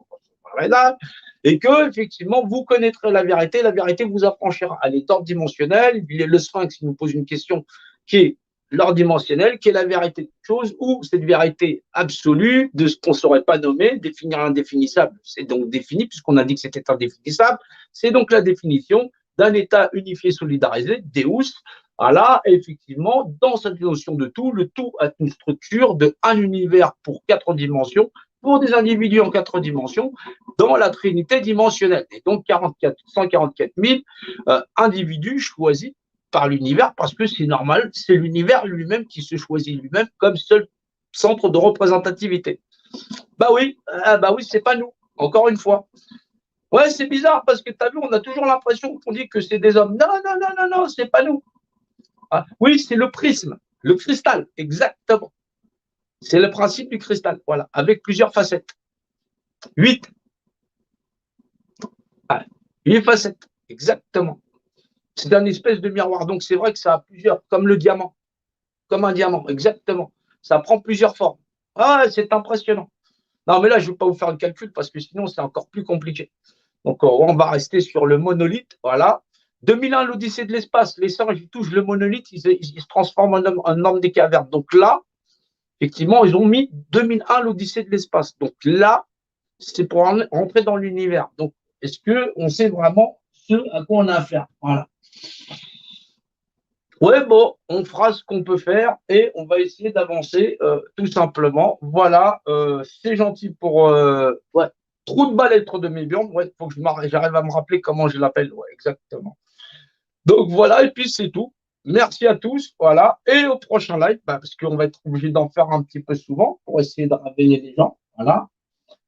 et que, effectivement, vous connaîtrez la vérité vous affranchira. Elle est ordre dimensionnelle, le Sphinx il nous pose une question qui est l'ordre dimensionnel, qui est la vérité de chose, ou cette vérité absolue de ce qu'on ne saurait pas nommer, définir l'indéfinissable, c'est donc défini, puisqu'on a dit que c'était indéfinissable, c'est donc la définition d'un état unifié solidarisé, Deus. Voilà, effectivement, dans cette notion de tout, le tout a une structure de un univers pour 4 dimensions, pour des individus en 4 dimensions, dans la trinité dimensionnelle. Et donc 144 000 individus choisis par l'univers parce que c'est normal, c'est l'univers lui-même qui se choisit lui-même comme seul centre de représentativité. Bah oui, c'est pas nous, encore une fois. Ouais, c'est bizarre parce que tu as vu, on a toujours l'impression qu'on dit que c'est des hommes. Non, c'est pas nous. Ah, oui, c'est le prisme, le cristal, exactement. C'est le principe du cristal, voilà, avec plusieurs facettes. 8. Ah, 8 facettes, exactement. C'est un espèce de miroir. Donc, c'est vrai que ça a plusieurs, comme le diamant, comme un diamant, exactement. Ça prend plusieurs formes. Ah, c'est impressionnant. Non, mais là, je ne vais pas vous faire le calcul parce que sinon, c'est encore plus compliqué. Donc, on va rester sur le monolithe. Voilà. 2001, l'Odyssée de l'espace. Les singes, ils touchent le monolithe, ils se transforment en homme des cavernes. Donc là, effectivement, ils ont mis 2001, l'Odyssée de l'espace. Donc là, c'est pour rentrer dans l'univers. Donc, est-ce qu'on sait vraiment ce à quoi on a affaire? Voilà. Ouais, bon, on fera ce qu'on peut faire et on va essayer d'avancer tout simplement. Voilà, c'est gentil pour ouais, trou de balle-être de mes burnes. Ouais, faut que j'arrive à me rappeler comment je l'appelle. Ouais, exactement. Donc voilà, et puis c'est tout. Merci à tous. Voilà. Et au prochain live, bah, parce qu'on va être obligé d'en faire un petit peu souvent pour essayer de réveiller les gens. Voilà.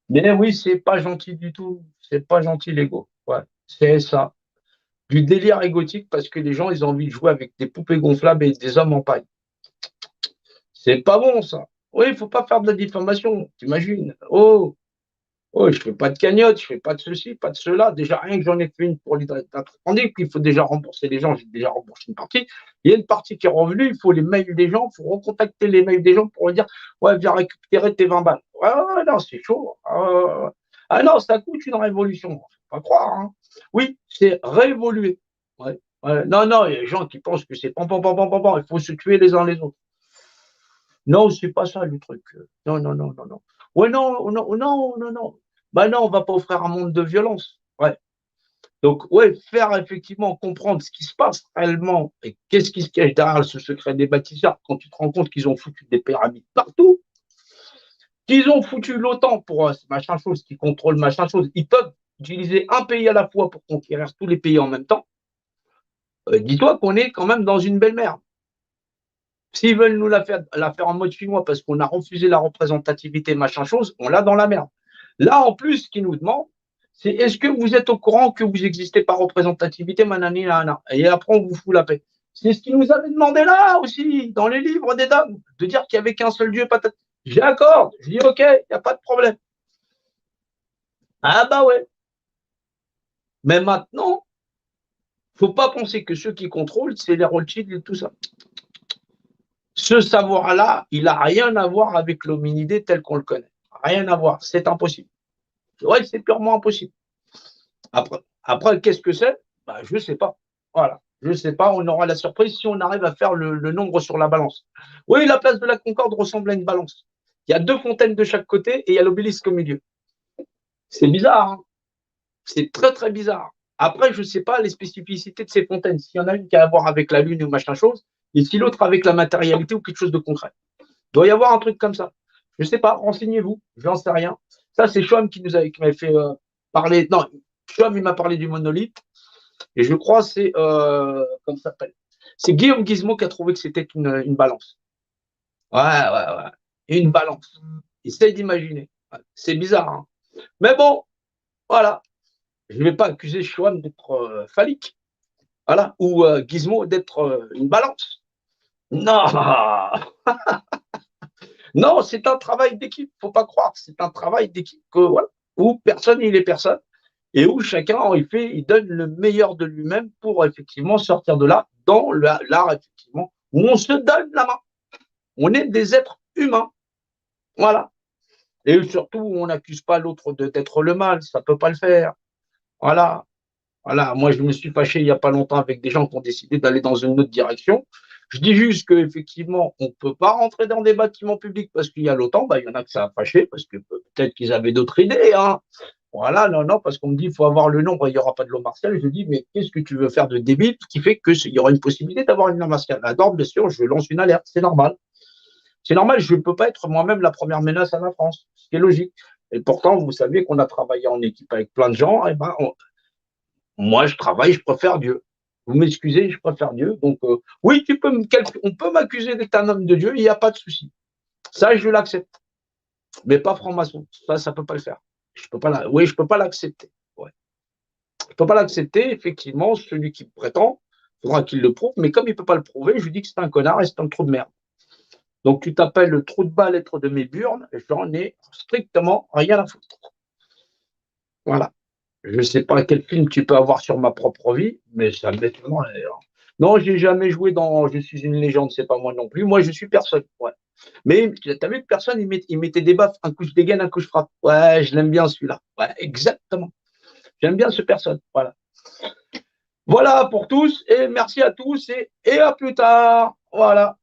Mais oui, c'est pas gentil du tout. C'est pas gentil, l'ego. Ouais, c'est ça. Du délire égotique parce que les gens, ils ont envie de jouer avec des poupées gonflables et des hommes en paille. C'est pas bon, ça. Oui, il faut pas faire de la diffamation, t'imagines. Oh, je fais pas de cagnotte, je fais pas de ceci, pas de cela. Déjà, rien que j'en ai fait une pour l'hydratation, qu'il faut déjà rembourser les gens, j'ai déjà remboursé une partie. Il y a une partie qui est revenue, il faut les mails des gens, il faut recontacter les mails des gens pour leur dire, ouais, viens récupérer tes 20 balles. Ouais, non, c'est chaud. Ah non, ça coûte une révolution. Faut pas croire, hein. Oui, c'est réévoluer. Ouais. Ouais. Non, il y a des gens qui pensent que c'est pam, il faut se tuer les uns les autres. Non, c'est pas ça le truc. Non. Ouais, non. Bah non, on va pas offrir un monde de violence. Ouais. Donc, ouais, faire effectivement comprendre ce qui se passe réellement et qu'est-ce qui se cache derrière ce secret des bâtisseurs quand tu te rends compte qu'ils ont foutu des pyramides partout, qu'ils ont foutu l'OTAN pour machin chose qui contrôle machin chose. Ils peuvent utiliser un pays à la fois pour conquérir tous les pays en même temps. Dis-toi qu'on est quand même dans une belle merde. S'ils veulent nous la faire en mode chinois parce qu'on a refusé la représentativité, machin chose, on l'a dans la merde. Là, en plus, ce qu'ils nous demandent, c'est est-ce que vous êtes au courant que vous n'existez pas représentativité, manani, nana. Et après, on vous fout la paix. C'est ce qu'ils nous avaient demandé là aussi, dans les livres des dames, de dire qu'il n'y avait qu'un seul Dieu, patate. J'accorde, je dis OK, il n'y a pas de problème. Ah bah ouais. Mais maintenant, il ne faut pas penser que ceux qui contrôlent, c'est les Rothschild et tout ça. Ce savoir-là, il n'a rien à voir avec l'hominidé tel qu'on le connaît. Rien à voir, c'est impossible. Ouais, c'est purement impossible. Après qu'est-ce que c'est? Bah, je ne sais pas. Voilà, je ne sais pas, on aura la surprise si on arrive à faire le nombre sur la balance. Oui, la place de la Concorde ressemble à une balance. Il y a 2 fontaines de chaque côté et il y a l'obélisque au milieu. C'est bizarre, hein. C'est très très bizarre. Après, je ne sais pas les spécificités de ces fontaines. S'il y en a une qui a à voir avec la Lune ou machin chose, et si l'autre avec la matérialité ou quelque chose de concret. Il doit y avoir un truc comme ça. Je ne sais pas, renseignez-vous, j'en sais rien. Ça, c'est Chouam qui m'avait fait parler. Non, Chouam, il m'a parlé du monolithe. Et je crois c'est, comment ça s'appelle? C'est Guillaume Gizmo qui a trouvé que c'était une balance. Ouais, ouais, ouais. Une balance. Essaye d'imaginer. Ouais, c'est bizarre, hein. Mais bon, voilà. Je ne vais pas accuser Chouam d'être phallique. Voilà. Ou Gizmo d'être une balance. Non, non, c'est un travail d'équipe. Faut pas croire. C'est un travail d'équipe que, voilà, où personne il est personne et où chacun il donne le meilleur de lui-même pour effectivement sortir de là dans l'art effectivement où on se donne la main. On est des êtres humains, voilà. Et surtout, on n'accuse pas l'autre d'être le mal. Ça peut pas le faire. Voilà. Voilà, moi je me suis fâché il n'y a pas longtemps avec des gens qui ont décidé d'aller dans une autre direction. Je dis juste qu'effectivement, on ne peut pas rentrer dans des bâtiments publics parce qu'il y a l'OTAN. Bah, il y en a que ça a fâché parce que peut-être qu'ils avaient d'autres idées, hein. Voilà, non, non, parce qu'on me dit qu'il faut avoir le nombre, il n'y aura pas de l'eau martiale. Je dis, mais qu'est-ce que tu veux faire de débile qui fait qu'il y aura une possibilité d'avoir une eau martiale? D'abord, bien sûr, je lance une alerte, c'est normal. C'est normal, je ne peux pas être moi-même la première menace à la France, ce qui est logique. Et pourtant, vous savez qu'on a travaillé en équipe avec plein de gens, et ben, moi, je travaille, je préfère Dieu. Vous m'excusez, je préfère Dieu. Donc, oui, on peut m'accuser d'être un homme de Dieu, il n'y a pas de souci. Ça, je l'accepte. Mais pas franc-maçon. Ça peut pas le faire. Oui, je peux pas l'accepter. Ouais. Je peux pas l'accepter, effectivement, celui qui prétend, il faudra qu'il le prouve, mais comme il peut pas le prouver, je lui dis que c'est un connard et c'est un trou de merde. Donc, tu t'appelles le trou de balle être de mes burnes, j'en ai strictement rien à foutre. Voilà. Je ne sais pas quel film tu peux avoir sur ma propre vie, mais ça m'étonnerait. Non, j'ai jamais joué dans Je suis une légende, c'est pas moi non plus. Moi, je suis personne. Ouais. Mais tu as vu que personne, il mettait des baffes, un coup je dégaine, un coup je frappe. Ouais, je l'aime bien celui-là. Ouais, exactement. J'aime bien ce personne. Voilà. Voilà pour tous et merci à tous et à plus tard. Voilà.